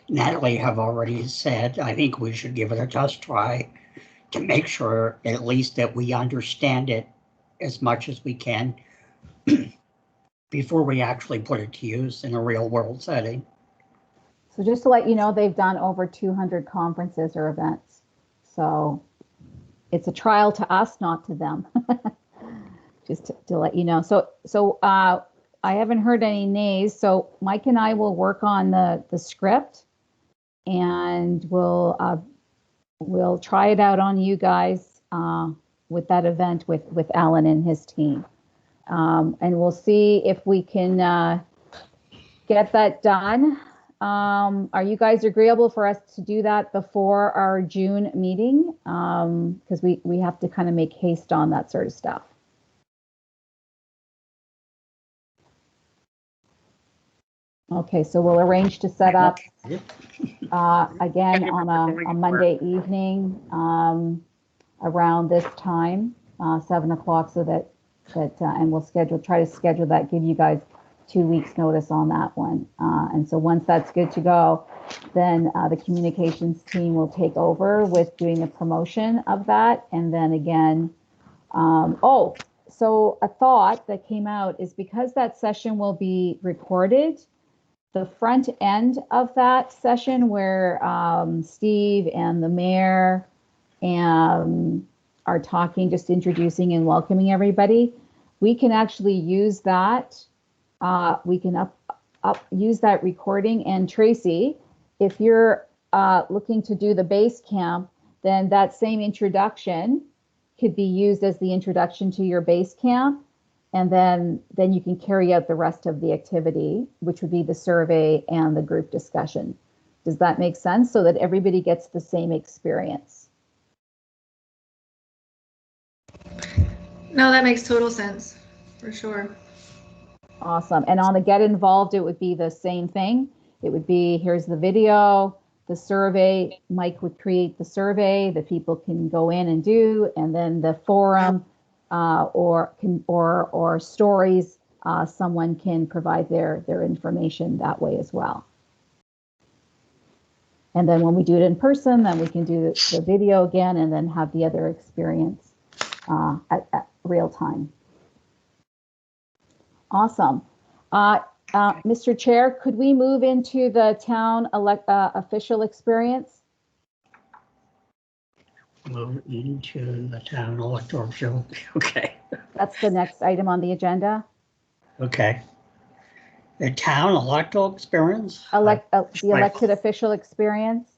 Natalie have already said, I think we should give it a test try to make sure at least that we understand it as much as we can before we actually put it to use in a real world setting. So just to let you know, they've done over 200 conferences or events. So it's a trial to us, not to them. Just to let you know. So I haven't heard any nays. So Mike and I will work on the script, and we'll try it out on you guys with that event with Alan and his team. And we'll see if we can get that done. Are you guys agreeable for us to do that before our June meeting? Because we have to kind of make haste on that sort of stuff. Okay, so we'll arrange to set up again on a Monday evening around this time, 7 o'clock, so that and we'll try to schedule that, give you guys 2 weeks notice on that one. And so once that's good to go, then the communications team will take over with doing the promotion of that. And then again, so a thought that came out is, because that session will be recorded, the front end of that session where Steve and the mayor are talking, just introducing and welcoming everybody, we can actually use that. We can use that recording. And Tracy, if you're looking to do the base camp, then that same introduction could be used as the introduction to your base camp. And then you can carry out the rest of the activity, which would be the survey and the group discussion. Does that make sense? So that everybody gets the same experience. No, that makes total sense, for sure. Awesome. And on the get involved, it would be the same thing. It would be, here's the video, the survey. Mike would create the survey that people can go in and do, and then the forum. Or stories, someone can provide their information that way as well. And then when we do it in person, then we can do the video again, and then have the other experience at real time. Awesome. Mr. Chair, could we move into the town official experience? Move into the town electoral show. Okay. That's the next item on the agenda. Okay. The town electoral experience? The elected official experience.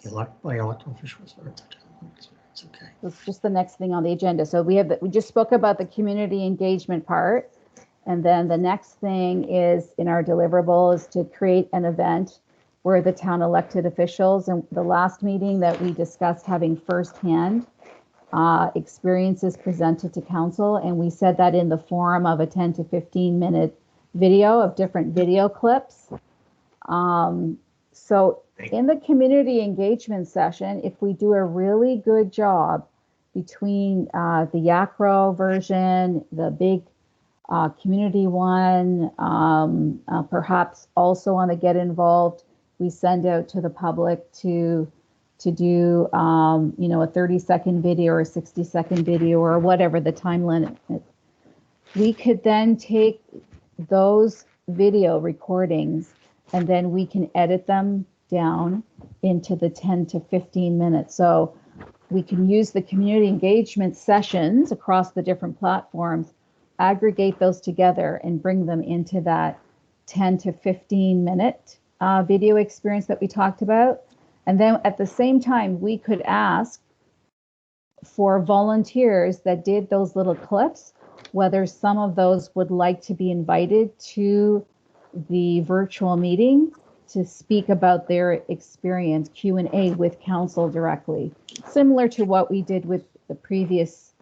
Elect by electoral officials. It's okay. That's just the next thing on the agenda. So we just spoke about the community engagement part. And then the next thing is in our deliverable is to create an event where the town elected officials, and the last meeting that we discussed having firsthand experiences presented to council. And we said that in the form of a 10 to 15 minute video of different video clips. So in the community engagement session, if we do a really good job between the Yakro version, the big community one, perhaps also on the Get Involved, we send out to the public to do, a 30-second video or a 60-second video or whatever the time limit is. We could then take those video recordings and then we can edit them down into the 10 to 15 minutes. So we can use the community engagement sessions across the different platforms, aggregate those together and bring them into that 10 to 15 minute video experience that we talked about. And then at the same time, we could ask for volunteers that did those little clips, whether some of those would like to be invited to the virtual meeting to speak about their experience, Q&A with council directly, similar to what we did with the previous,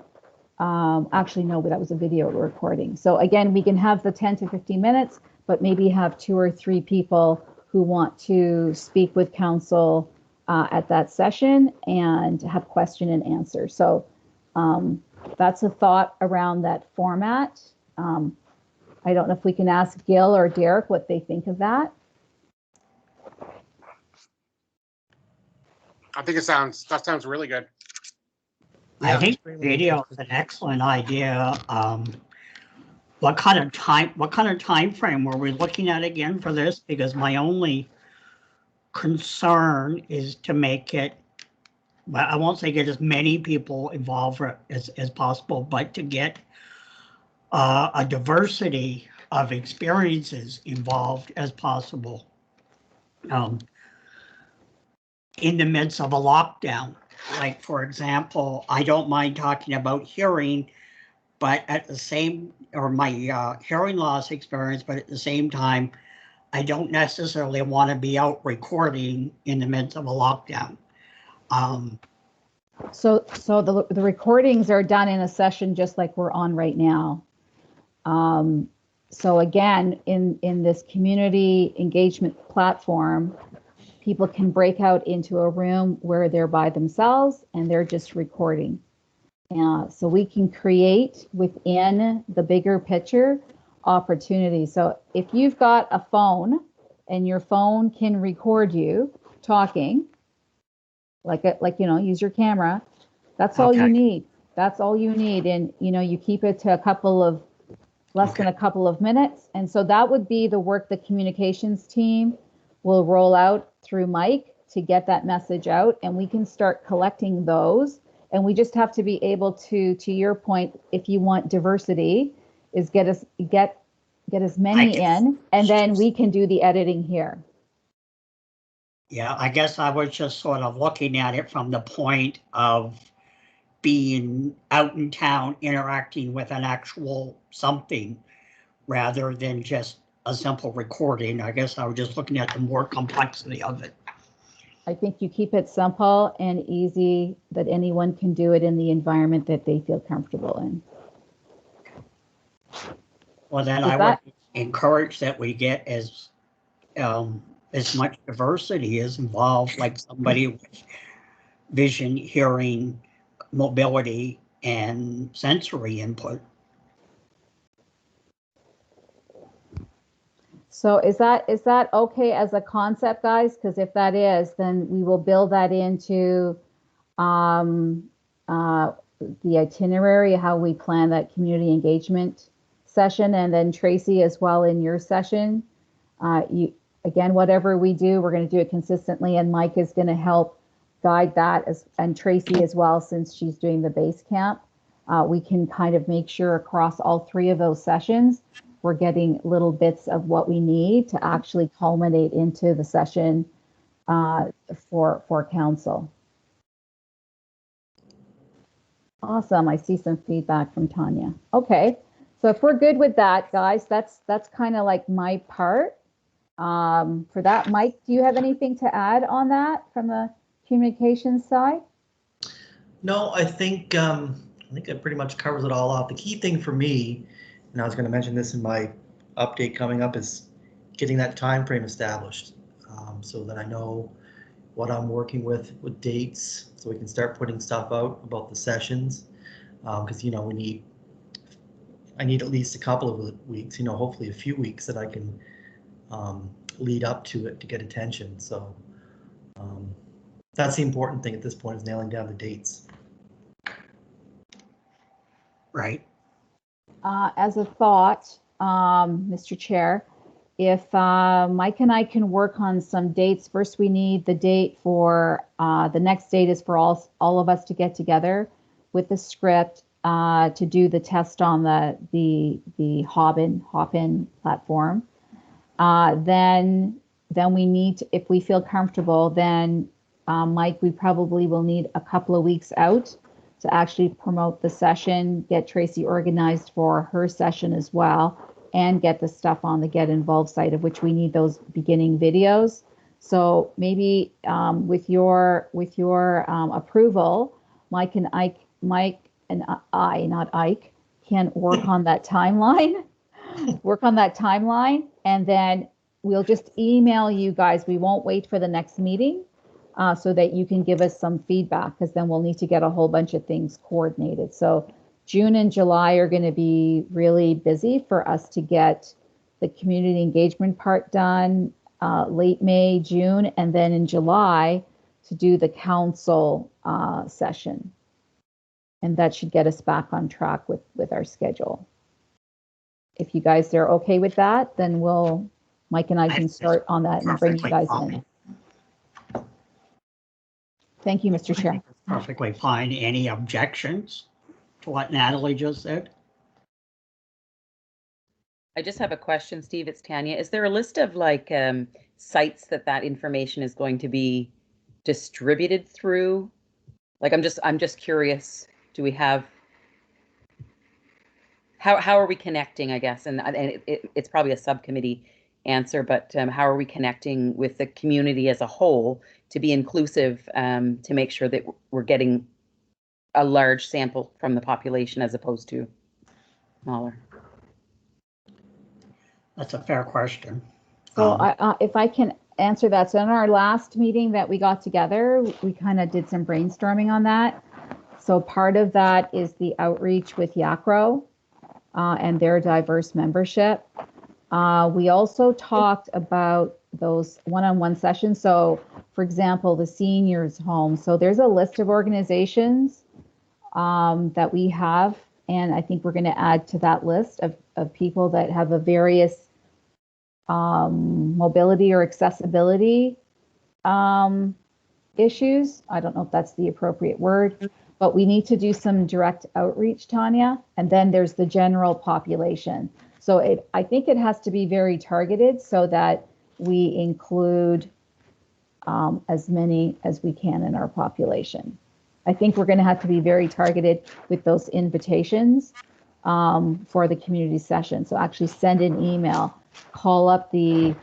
actually, no, but that was a video recording. So again, we can have the 10 to 15 minutes, but maybe have 2 or 3 people who want to speak with council at that session and have question and answer. So that's a thought around that format. I don't know if we can ask Gil or Derek what they think of that. I think that sounds really good. I think video is an excellent idea. What kind of time frame were we looking at again for this? Because my only concern is to make it, well, I won't say get as many people involved as possible, but to get a diversity of experiences involved as possible. In the midst of a lockdown, like for example, I don't mind talking about hearing, but at the same, or my hearing loss experience, but at the same time, I don't necessarily want to be out recording in the midst of a lockdown. So the recordings are done in a session just like we're on right now. So again, in this community engagement platform, people can break out into a room where they're by themselves and they're just recording. So we can create within the bigger picture opportunities. So if you've got a phone and your phone can record you talking, use your camera, that's all you need. That's all you need. And, you keep it to less than a couple of minutes. And so that would be the work the communications team will roll out through Mike to get that message out. And we can start collecting those. And we just have to be able to your point, if you want diversity, is get as many in, and then we can do the editing here. Yeah, I guess I was just sort of looking at it from the point of being out in town, interacting with an actual something rather than just a simple recording. I guess I was just looking at the more complexity of it. I think you keep it simple and easy, that anyone can do it in the environment that they feel comfortable in. Well, then I would encourage that we get as much diversity as involved, like somebody with vision, hearing, mobility, and sensory input. So is that okay as a concept, guys? Because if that is, then we will build that into the itinerary, how we plan that community engagement session, and then Tracy as well in your session. Again, whatever we do, we're going to do it consistently, and Mike is going to help guide that, and Tracy as well, since she's doing the base camp. We can kind of make sure across all 3 of those sessions we're getting little bits of what we need to actually culminate into the session for council. Awesome. I see some feedback from Tanya. Okay. So if we're good with that, guys, that's kind of like my part. For that, Mike, do you have anything to add on that from the communications side? No, I think that pretty much covers it all off. The key thing for me, and I was going to mention this in my update coming up, is getting that time frame established, so that I know what I'm working with dates, so we can start putting stuff out about the sessions, because you know I need at least a couple of weeks, you know, hopefully a few weeks that I can lead up to it to get attention. So that's the important thing at this point, is nailing down the dates. Right. As a thought, Mr. Chair, if Mike and I can work on some dates, first we need the date for, the next date is for all of us to get together with the script to do the test on the Hopin platform. Then we need to, if we feel comfortable, then Mike, we probably will need a couple of weeks out to actually promote the session, get Tracy organized for her session as well, and get the stuff on the Get Involved site, of which we need those beginning videos. So maybe with your approval, Mike and I, not Ike, can work on that timeline. And then we'll just email you guys. We won't wait for the next meeting so that you can give us some feedback, because then we'll need to get a whole bunch of things coordinated. So June and July are going to be really busy for us to get the community engagement part done, late May, June, and then in July to do the council session. And that should get us back on track with our schedule. If you guys are okay with that, then Mike and I can start on that and bring you guys in. Thank you, Mr. Chair. Perfectly fine. Any objections to what Natalie just said? I just have a question, Steve. It's Tanya. Is there a list of like sites that information is going to be distributed through? Like, I'm just curious. Do we have? How are we connecting? I guess, and it's probably a subcommittee answer, but how are we connecting with the community as a whole to be inclusive, to make sure that we're getting a large sample from the population as opposed to smaller? That's a fair question. So if I can answer that. So in our last meeting that we got together, we kind of did some brainstorming on that. So part of that is the outreach with YACRO and their diverse membership. We also talked about those one-on-one sessions. So for example, the seniors home. So there's a list of organizations that we have, and I think we're going to add to that list of people that have a various mobility or accessibility issues. I don't know if that's the appropriate word, but we need to do some direct outreach, Tanya. And then there's the general population. So I think it has to be very targeted so that we include as many as we can in our population. I think we're going to have to be very targeted with those invitations for the community session. So actually send an email, call up the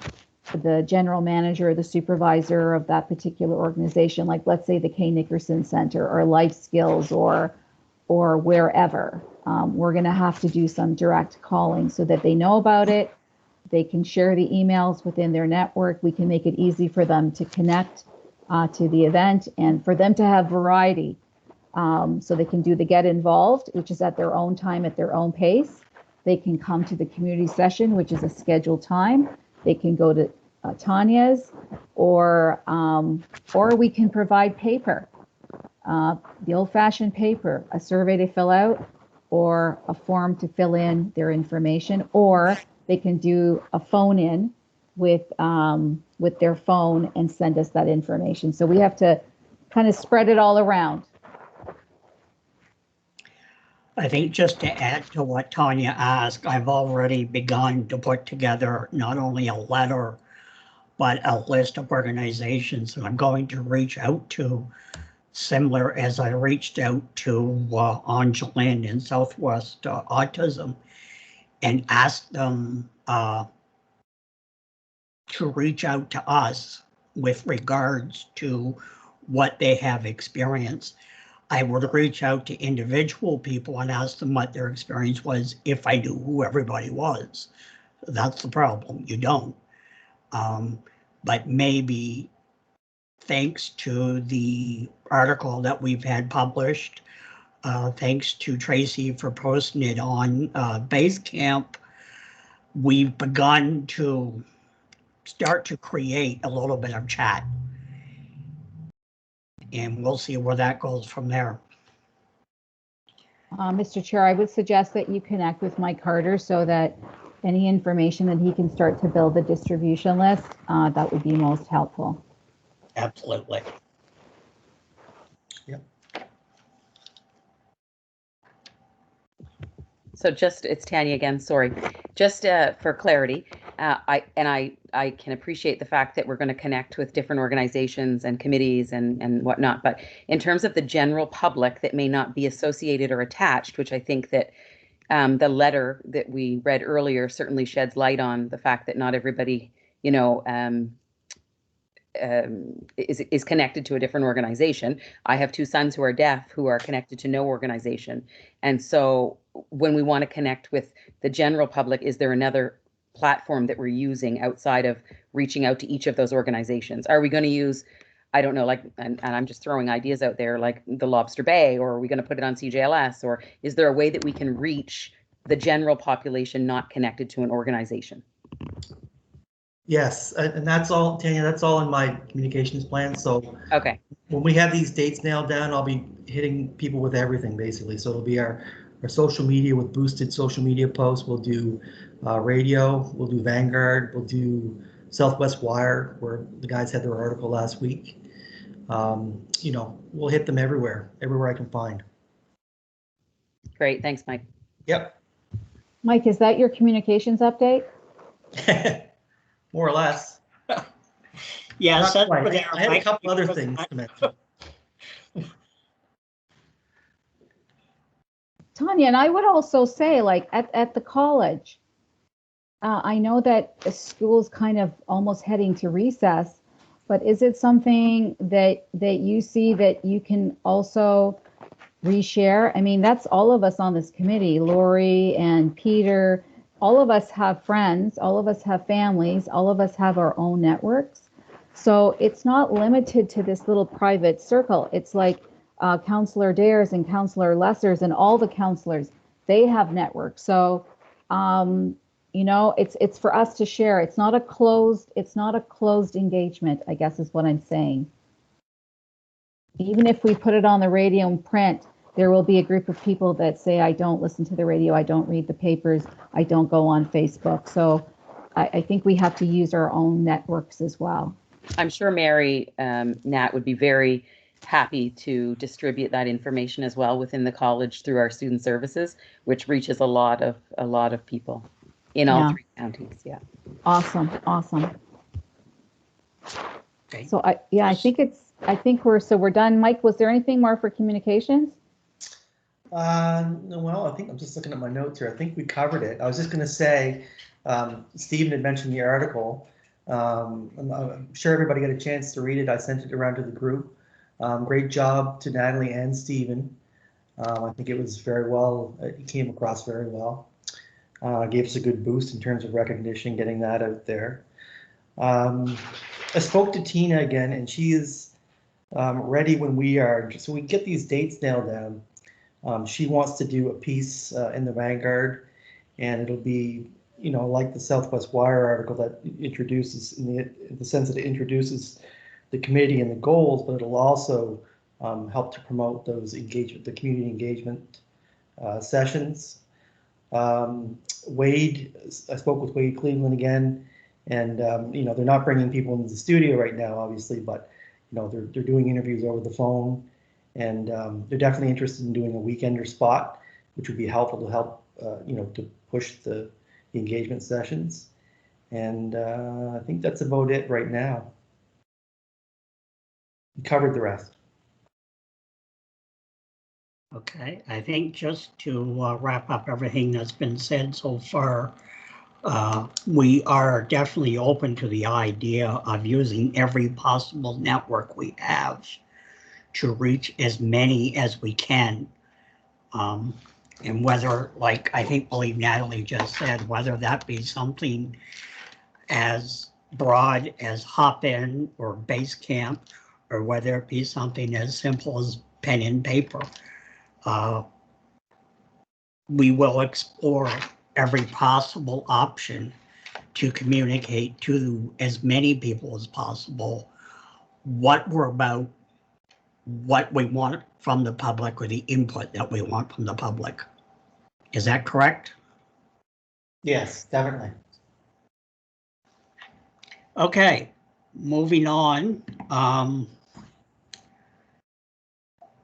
general manager or the supervisor of that particular organization, like let's say the Kay Nickerson Center or Life Skills or wherever. We're going to have to do some direct calling so that they know about it. They can share the emails within their network. We can make it easy for them to connect to the event and for them to have variety. So they can do the Get Involved, which is at their own time, at their own pace. They can come to the community session, which is a scheduled time. They can go to Tanya's, or we can provide paper, the old-fashioned paper, a survey to fill out, or a form to fill in their information, or they can do a phone in with their phone and send us that information. So we have to kind of spread it all around. I think just to add to what Tanya asked, I've already begun to put together not only a letter, but a list of organizations that I'm going to reach out to similar as I reached out to Angeline in Southwest Autism and asked them to reach out to us with regards to what they have experienced. I would reach out to individual people and ask them what their experience was if I knew who everybody was. That's the problem, you don't. But maybe thanks to the article that we've had published, thanks to Tracy for posting it on Basecamp, we've begun to start to create a little bit of chat. And we'll see where that goes from there. Mr. Chair, I would suggest that you connect with Mike Carter so that any information that he can start to build the distribution list, that would be most helpful. Absolutely. So just, it's Tanya again, sorry. Just for clarity, I can appreciate the fact that we're going to connect with different organizations and committees and whatnot, but in terms of the general public that may not be associated or attached, which I think that the letter that we read earlier certainly sheds light on the fact that not everybody, you know, is connected to a different organization. I have 2 sons who are deaf who are connected to no organization. And so when we want to connect with the general public, is there another platform that we're using outside of reaching out to each of those organizations? Are we going to use, I don't know, like, and I'm just throwing ideas out there, like the Lobster Bay, or are we going to put it on CJLS, or is there a way that we can reach the general population not connected to an organization? Yes, and that's all, Tanya, that's all in my communications plan. So okay, when we have these dates nailed down, I'll be hitting people with everything basically. So it'll be our social media with boosted social media posts. We'll do radio, we'll do Vanguard, we'll do Southwest Wire, where the guys had their article last week. You know, we'll hit them everywhere I can find. great, thanks, Mike. Yep. Mike, is that your communications update? More or less. Yes, Not quite. I had a couple other things to mention. Tanya, and I would also say, like, at the college, I know that the school's kind of almost heading to recess, but is it something that you see that you can also reshare? I mean, that's all of us on this committee, Lori and Peter, all of us have friends, all of us have families, all of us have our own networks. So it's not limited to this little private circle. It's like Councillor Dares and Councillor Lessers and all the councillors, they have networks. So, you know, it's for us to share. It's not a closed engagement, I guess is what I'm saying. Even if we put it on the radio and print, there will be a group of people that say, I don't listen to the radio, I don't read the papers, I don't go on Facebook. So I think we have to use our own networks as well. I'm sure Mary Nat would be very happy to distribute that information as well within the college through our student services, which reaches a lot of people in all 3 counties. Yeah. Awesome. Okay. So I think we're done. Mike, was there anything more for communications? No, well, I think I'm just looking at my notes here. I think we covered it. I was just going to say, Stephen had mentioned the article. I'm sure everybody got a chance to read it. I sent it around to the group. Great job to Natalie and Stephen. I think it was very well, it came across very well. Gave us a good boost in terms of recognition, getting that out there. I spoke to Tina again, and she is ready when we are. So we get these dates nailed down. She wants to do a piece in the Vanguard, and it'll be, you know, like the Southwest Wire article that introduces, in the sense that it introduces the committee and the goals, but it'll also help to promote those the community engagement sessions. Wade, I spoke with Wade Cleveland again, and you know, they're not bringing people into the studio right now, obviously, but you know, they're doing interviews over the phone, and they're definitely interested in doing a weekender spot, which would be helpful to help you know, to push the engagement sessions. And I think that's about it right now. We covered the rest. Okay, I think just to wrap up everything that's been said so far, we are definitely open to the idea of using every possible network we have to reach as many as we can. And whether, like I believe Natalie just said, whether that be something as broad as Hopin or Basecamp, or whether it be something as simple as pen and paper. We will explore every possible option to communicate to as many people as possible what we're about, what we want from the public, or the input that we want from the public. Is that correct? Yes, definitely. Okay, moving on.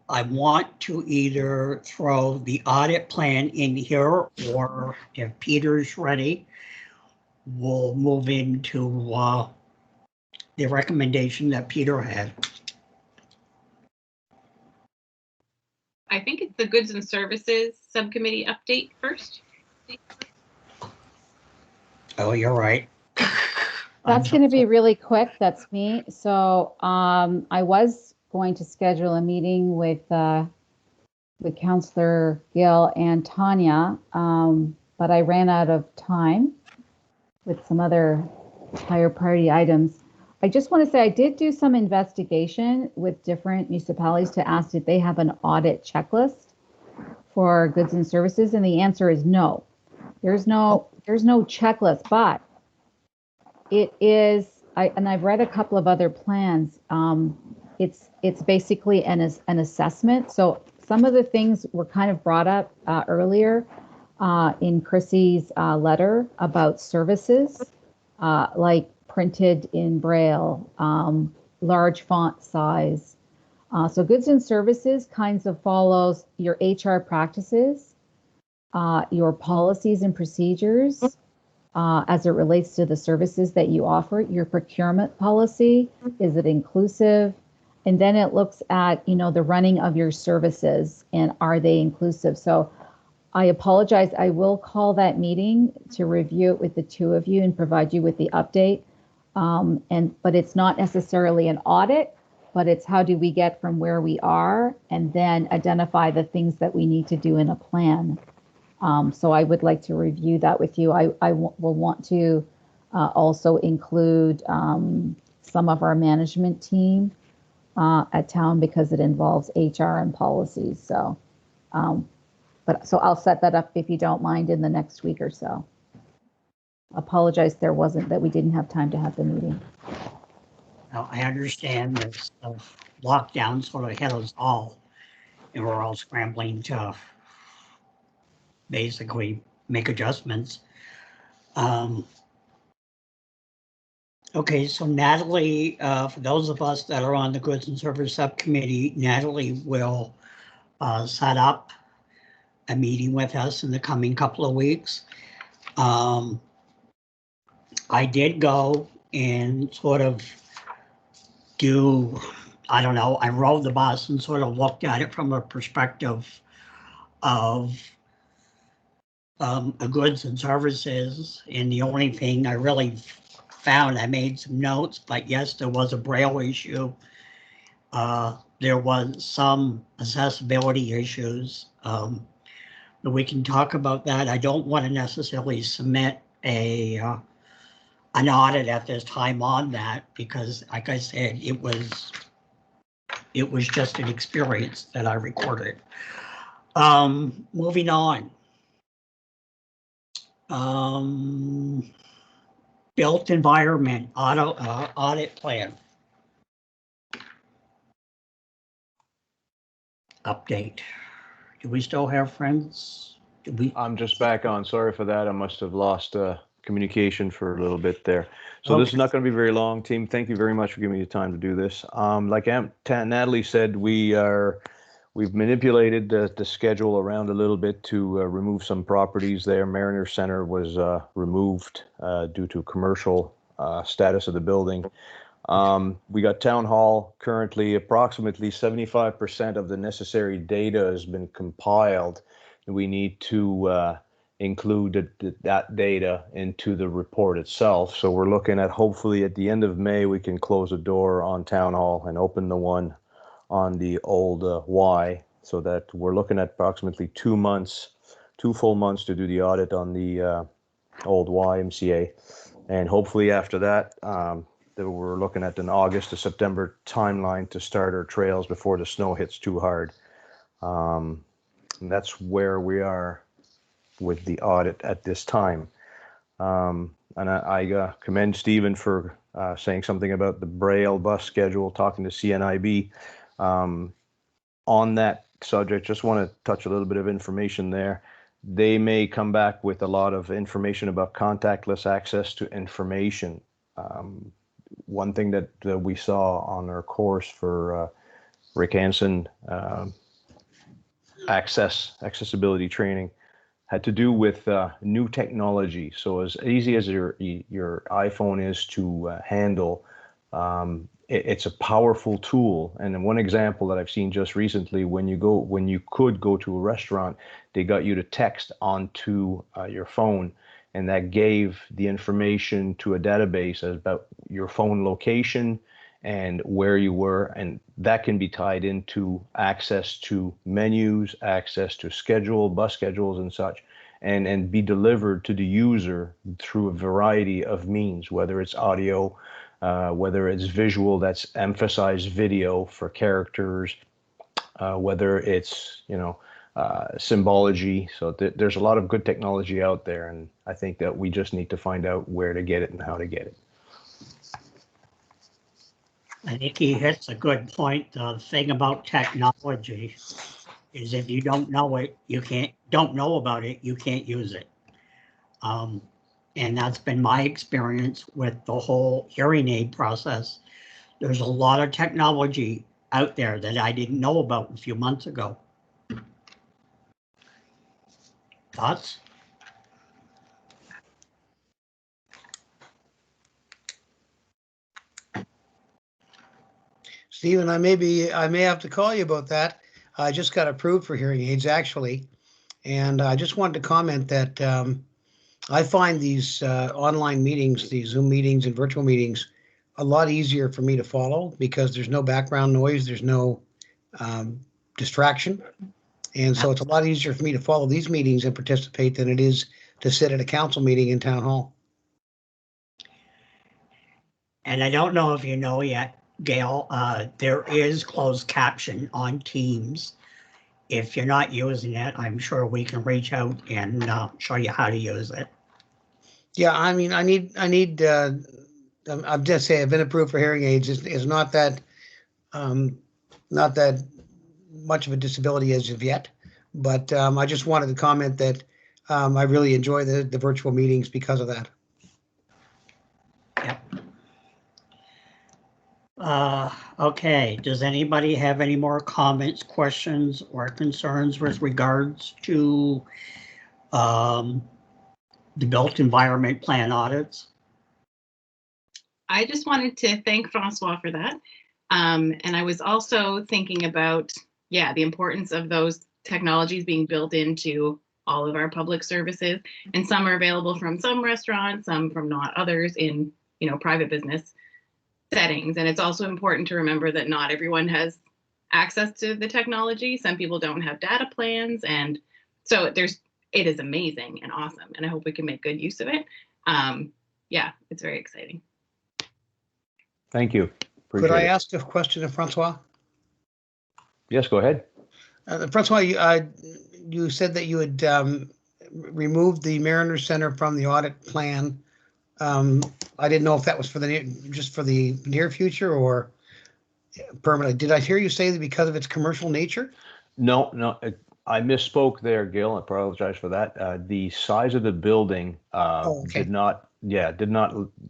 I want to either throw the audit plan in here, or if Peter's ready, we'll move into the recommendation that Peter had. I think it's the Goods and Services Subcommittee update first. Oh, you're right. That's going to be really quick. That's me. So I was going to schedule a meeting with Councillor Gill and Tanya, but I ran out of time with some other higher priority items. I just want to say I did do some investigation with different municipalities to ask if they have an audit checklist for goods and services, and the answer is no. There's no checklist, but it is, I've read a couple of other plans. It's basically an assessment. So some of the things were kind of brought up earlier in Chrissy's letter about services, like printed in Braille, large font size. So goods and services kinds of follows your HR practices, your policies and procedures, as it relates to the services that you offer, your procurement policy, is it inclusive? And then it looks at, the running of your services and are they inclusive? So I apologize. I will call that meeting to review it with the two of you and provide you with the update. But it's not necessarily an audit, but it's how do we get from where we are and then identify the things that we need to do in a plan. So I would like to review that with you. I will want to also include some of our management team at town because it involves HR and policies. So, so I'll set that up if you don't mind in the next week or so. Apologize that we didn't have time to have the meeting. Now, I understand that lockdown sort of hit us all, and we're all scrambling to basically make adjustments. Okay, so Natalie, for those of us that are on the Goods and Service Subcommittee, Natalie will set up a meeting with us in the coming couple of weeks. I did go and sort of do, I rode the bus and sort of looked at it from a perspective of goods and services. And the only thing I really found, I made some notes, but yes, there was a Braille issue. There was some accessibility issues. But we can talk about that. I don't want to necessarily submit an audit at this time on that because, like I said, it was just an experience that I recorded. Moving on. Built environment audit plan. Update. Do we still have friends? I'm just back on. Sorry for that. I must have lost communication for a little bit there. So This is not going to be very long, team. Thank you very much for giving me the time to do this. Like Natalie said, we've manipulated the schedule around a little bit to remove some properties there. Mariner Center was removed due to commercial status of the building. We got town hall currently. Approximately 75% of the necessary data has been compiled. We need to include that data into the report itself. So we're looking at, hopefully at the end of May, we can close the door on town hall and open the one on the old Y, so that we're looking at approximately 2 months, 2 full months to do the audit on the old YMCA. And hopefully after that, that we're looking at an August to September timeline to start our trails before the snow hits too hard. And that's where we are with the audit at this time. And I commend Stephen for saying something about the Braille bus schedule, talking to CNIB. On that subject, just want to touch a little bit of information there. They may come back with a lot of information about contactless access to information. One thing that we saw on our course for Rick Hansen accessibility training had to do with new technology. So as easy as your iPhone is to handle, it's a powerful tool. And one example that I've seen just recently, when you could go to a restaurant, they got you to text onto your phone, and that gave the information to a database about your phone location and where you were, and that can be tied into access to menus, access to bus schedules and such, and be delivered to the user through a variety of means, whether it's audio, whether it's visual, that's emphasized video for characters, whether it's, symbology. So there's a lot of good technology out there, and I think that we just need to find out where to get it and how to get it. I think he hits a good point. The thing about technology is if you don't know it, don't know about it, you can't use it. And that's been my experience with the whole hearing aid process. There's a lot of technology out there that I didn't know about a few months ago. Thoughts? Stephen, I may have to call you about that. I just got approved for hearing aids, actually. And I just wanted to comment that I find these online meetings, these Zoom meetings and virtual meetings, a lot easier for me to follow because there's no background noise, there's no distraction. And so it's a lot easier for me to follow these meetings and participate than it is to sit at a council meeting in town hall. And I don't know if you know yet, Gail, there is closed caption on Teams. If you're not using it, I'm sure we can reach out and show you how to use it. Yeah, I mean, I'm just saying I've been approved for hearing aids. It's not that much of a disability as of yet, but I just wanted to comment that I really enjoy the virtual meetings because of that. Yep. Okay, does anybody have any more comments, questions, or concerns with regards to the built environment plan audits? I just wanted to thank Francois for that. And I was also thinking about, the importance of those technologies being built into all of our public services. And some are available from some restaurants, some from not others in, private business settings. And it's also important to remember that not everyone has access to the technology. Some people don't have data plans. And so it is amazing and awesome. And I hope we can make good use of it. It's very exciting. Thank you. Could I ask a question of Francois? Yes, go ahead. Francois, you said that you had removed the Mariner Center from the audit plan. I didn't know if that was just for the near future or permanently. Did I hear you say that because of its commercial nature? No, I misspoke there, Gil. I apologize for that. The size of the building did not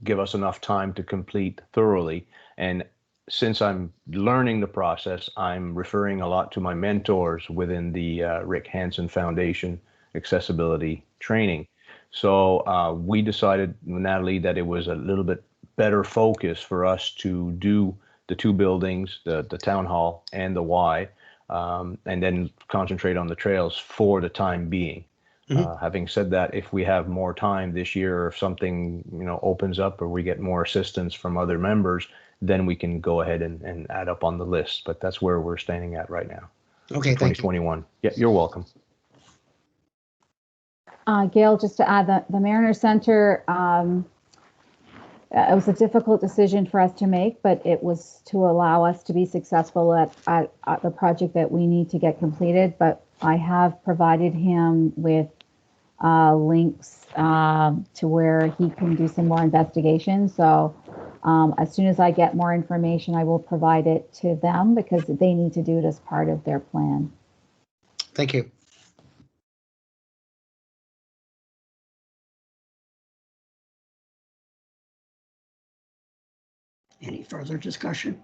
give us enough time to complete thoroughly. And since I'm learning the process, I'm referring a lot to my mentors within the Rick Hansen Foundation accessibility training. So we decided, Natalie, that it was a little bit better focus for us to do the two buildings, the town hall and the Y, and then concentrate on the trails for the time being. Having said that, if we have more time this year, or if something, opens up, or we get more assistance from other members, then we can go ahead and add up on the list. But that's where we're standing at right now. Okay, thank you. 2021. Yeah, you're welcome. Gail, just to add the Mariner Center, it was a difficult decision for us to make, but it was to allow us to be successful at the project that we need to get completed. But I have provided him with links to where he can do some more investigation. So as soon as I get more information, I will provide it to them because they need to do it as part of their plan. Thank you. Any further discussion?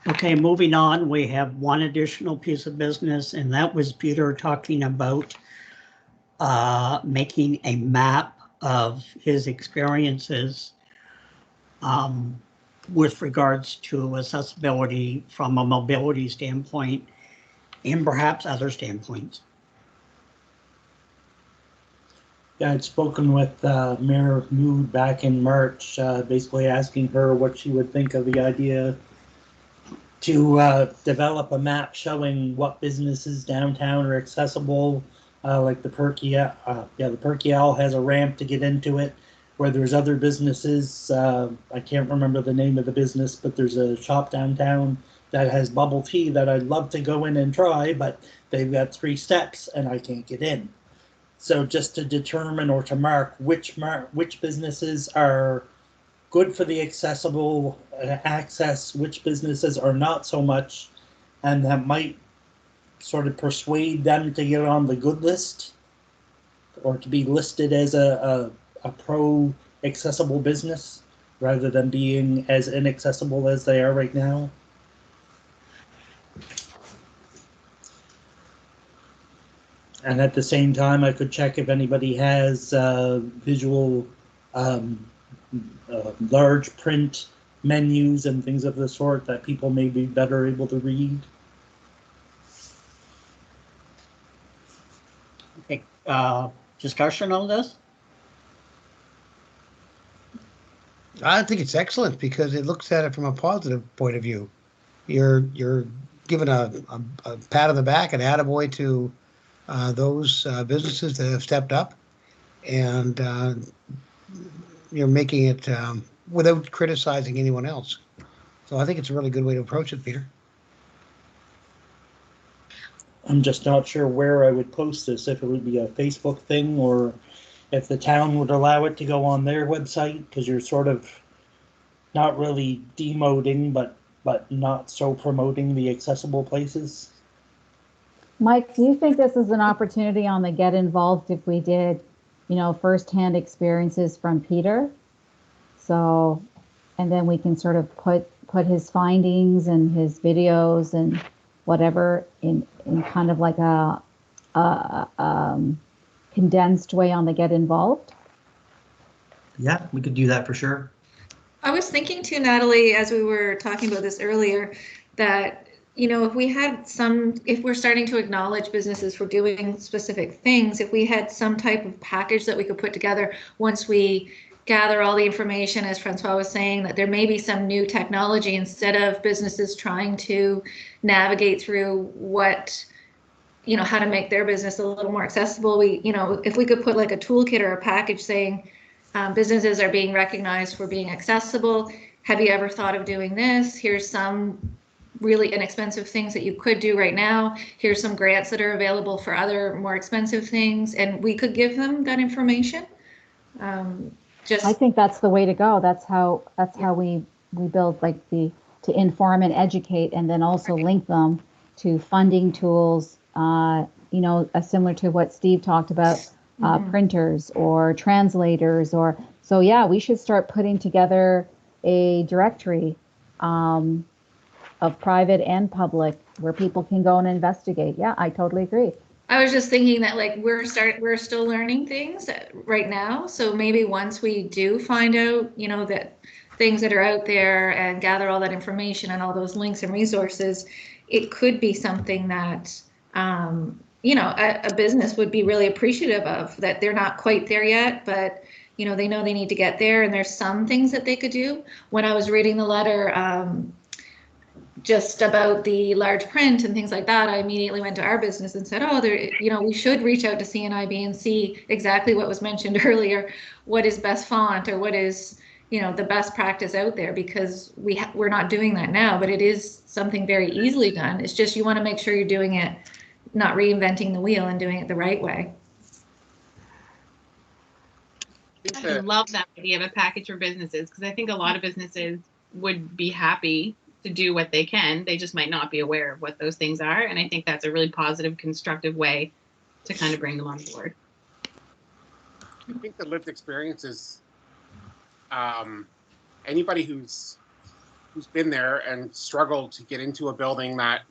Okay, moving on, we have one additional piece of business, and that was Peter talking about making a map of his experiences with regards to accessibility from a mobility standpoint and perhaps other standpoints. Yeah, I'd spoken with Mayor Mood back in March, basically asking her what she would think of the idea to develop a map showing what businesses downtown are accessible, like the Perky Owl has a ramp to get into it, where there's other businesses. I can't remember the name of the business, but there's a shop downtown that has bubble tea that I'd love to go in and try, but they've got 3 steps and I can't get in. So just to determine or to mark which businesses are good for the accessible access, which businesses are not so much, and that might sort of persuade them to get on the good list or to be listed as a pro accessible business rather than being as inaccessible as they are right now. And at the same time, I could check if anybody has visual large print menus and things of the sort that people may be better able to read. Okay, discussion on this? I think it's excellent because it looks at it from a positive point of view. You're giving a pat on the back, an attaboy to those businesses that have stepped up, and you're making it without criticizing anyone else. So I think it's a really good way to approach it, Peter. I'm just not sure where I would post this, if it would be a Facebook thing or if the town would allow it to go on their website, because you're sort of not really demoting, but not so promoting the accessible places. Mike, do you think this is an opportunity on the Get Involved if we did, firsthand experiences from Peter? So, and then we can sort of put his findings and his videos and whatever in kind of like a condensed way on the Get Involved? Yeah, we could do that for sure. I was thinking too, Natalie, as we were talking about this earlier, that if we're starting to acknowledge businesses for doing specific things, if we had some type of package that we could put together once we gather all the information, as Francois was saying, that there may be some new technology instead of businesses trying to navigate through how to make their business a little more accessible. If we could put like a toolkit or a package saying businesses are being recognized for being accessible. Have you ever thought of doing this? Here's some really inexpensive things that you could do right now. Here's some grants that are available for other more expensive things, and we could give them that information. I think that's the way to go. That's how we build to inform and educate, and then also link them to funding tools. Similar to what Steve talked about, printers or translators, we should start putting together a directory of private and public where people can go and investigate. Yeah, I totally agree. I was just thinking that like we're still learning things right now. So maybe once we do find out, you know, that things that are out there and gather all that information and all those links and resources, it could be something that, you know, a business would be really appreciative of, that they're not quite there yet, but, you know they need to get there, and there's some things that they could do. When I was reading the letter, just about the large print and things like that, I immediately went to our business and said, oh, there, you know, we should reach out to CNIB and see exactly what was mentioned earlier. What is best font, or what is, you know, the best practice out there, because we're not doing that now, but it is something very easily done. It's just you want to make sure you're doing it, not reinventing the wheel, and doing it the right way. I love that idea of a package for businesses, because I think a lot of businesses would be happy to do what they can. They just might not be aware of what those things are. And I think that's a really positive, constructive way to kind of bring them on board. I think the lived experience is anybody who's been there and struggled to get into a building that,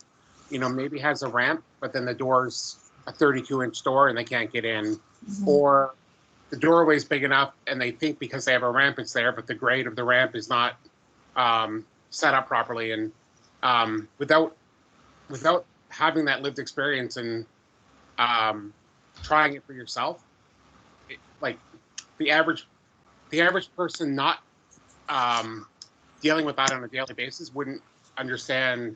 you know, maybe has a ramp, but then the door's a 32-inch door and they can't get in, or the doorway's big enough and they think because they have a ramp it's there, but the grade of the ramp is not set up properly. And without having that lived experience and trying it for yourself, like the average person not dealing with that on a daily basis wouldn't understand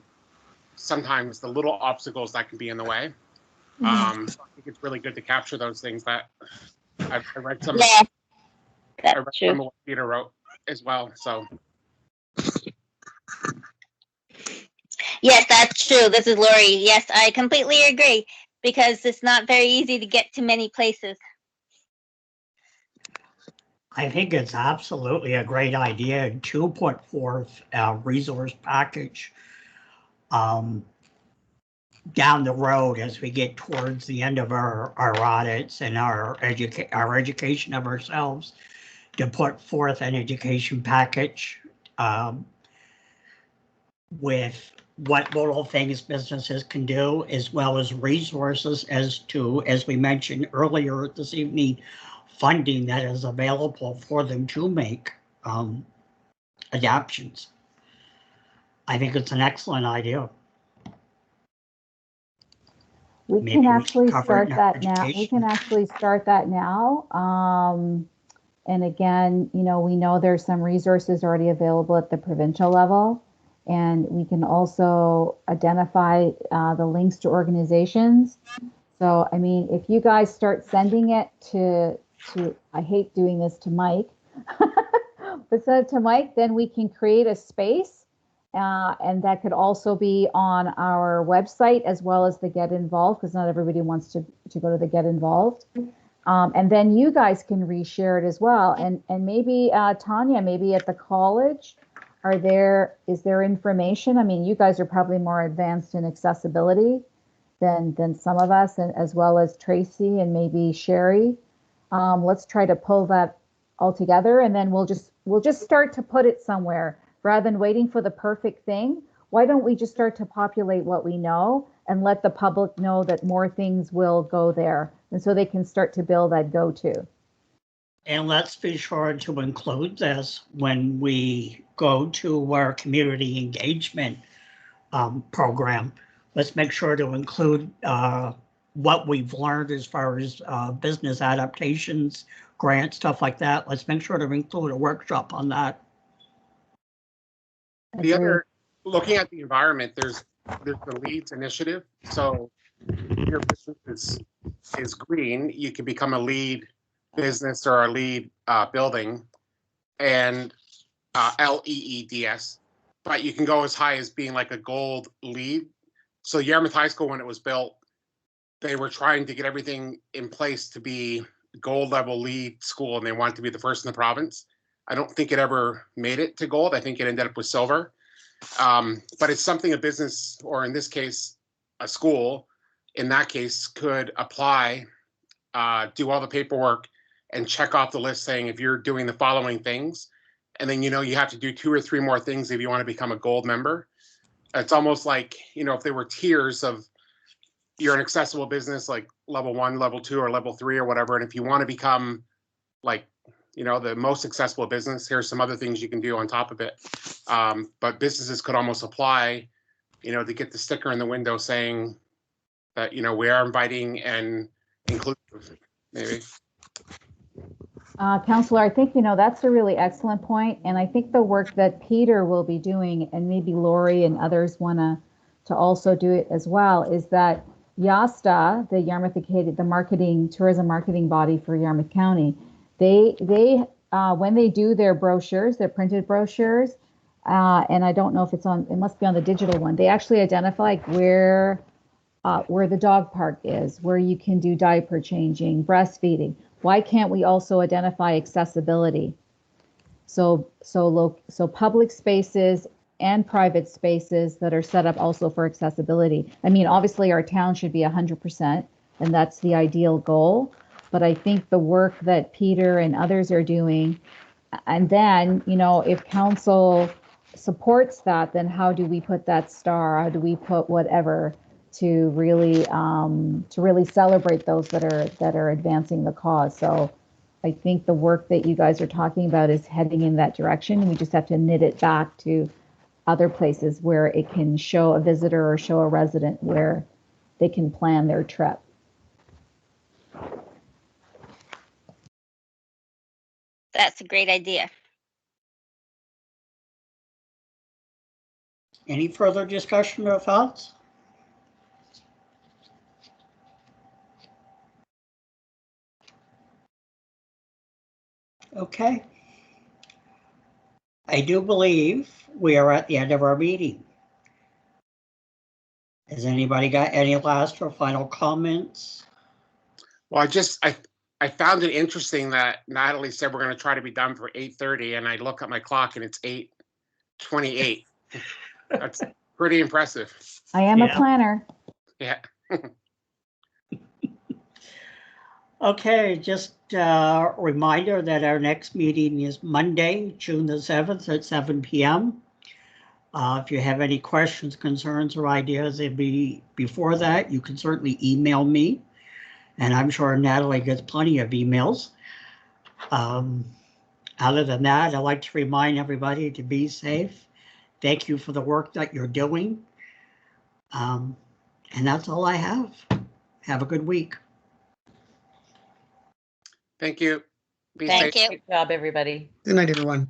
sometimes the little obstacles that can be in the way. So I think it's really good to capture those things. That I read some. Yeah, I read that's some of true. what Peter wrote as well. So Yes, that's true. This is Lori. Yes, I completely agree, because it's not very easy to get to many places. I think it's absolutely a great idea to put forth a resource package down the road as we get towards the end of our audits and our education of ourselves, to put forth an education package with what little things businesses can do, as well as resources as we mentioned earlier this evening, funding that is available for them to make adaptions. I think it's an excellent idea. We Maybe can we actually cover it start in our that now. We education. can actually start that now. And again, you know, we know there's some resources already available at the provincial level, and we can also identify the links to organizations. So, I mean, if you guys start sending it to I hate doing this to Mike, but send it to Mike, then we can create a space. And that could also be on our website as well as the Get Involved, because not everybody wants to go to the Get Involved. And then you guys can reshare it as well. And maybe Tanya, maybe at the college, is there information? I mean, you guys are probably more advanced in accessibility than some of us, and as well as Tracy and maybe Sherry. Let's try to pull that all together, and then we'll just start to put it somewhere. Rather than waiting for the perfect thing, why don't we just start to populate what we know and let the public know that more things will go there, and so they can start to build that go-to. And let's be sure to include this when we go to our community engagement program. Let's make sure to include what we've learned as far as business adaptations, grants, stuff like that. Let's make sure to include a workshop on that. the other, looking at the environment, there's the LEEDs initiative. So if your business is green, you can become a LEED business or a LEED building, and LEEDs, but you can go as high as being like a gold LEED. So Yarmouth High School, when it was built, they were trying to get everything in place to be gold level LEED school, and they wanted to be the first in the province. I don't think it ever made it to gold. I think it ended up with silver. But it's something a business, or in this case, a school, in that case, could apply, do all the paperwork, and check off the list saying, if you're doing the following things, and then, you know, you have to do 2 or 3 more things if you want to become a gold member. it's almost like, you know, if there were tiers of, you're an accessible business, like level 1, level 2, or level 3 or whatever. And if you want to become like, you know, the most accessible business, here's some other things you can do on top of it. But businesses could almost apply, you know, to get the sticker in the window saying that, you know, we are inviting and inclusive, maybe. Counselor, I think, that's a really excellent point. And I think the work that Peter will be doing, and maybe Lori and others want to also do it as well, is that YASTA, the Yarmouth the tourism marketing body for Yarmouth County, they when they do their brochures, their printed brochures, and I don't know if it must be on the digital one, they actually identify like where the dog park is, where you can do diaper changing, breastfeeding. Why can't we also identify accessibility? So public spaces and private spaces that are set up also for accessibility. I mean, obviously our town should be 100%, and that's the ideal goal. But I think the work that Peter and others are doing, and then, if council supports that, then how do we put that star? How do we put whatever to really celebrate those that are advancing the cause? So I think the work that you guys are talking about is heading in that direction, and we just have to knit it back to other places where it can show a visitor or show a resident where they can plan their trip. That's a great idea. Any further discussion or thoughts? Okay. I do believe we are at the end of our meeting. Has anybody got any last or final comments? Well, I found it interesting that Natalie said we're going to try to be done for 8:30, and I look at my clock and it's 8:28. That's pretty impressive. I am a planner. Yeah. Okay, just a reminder that our next meeting is Monday, June the 7th at 7 p.m. If you have any questions, concerns, or ideas before that, you can certainly email me. And I'm sure Natalie gets plenty of emails. Other than that, I'd like to remind everybody to be safe. Thank you for the work that you're doing. And that's all I have. Have a good week. Thank you. Be Thank safe. you. Good job, everybody. Good night, everyone.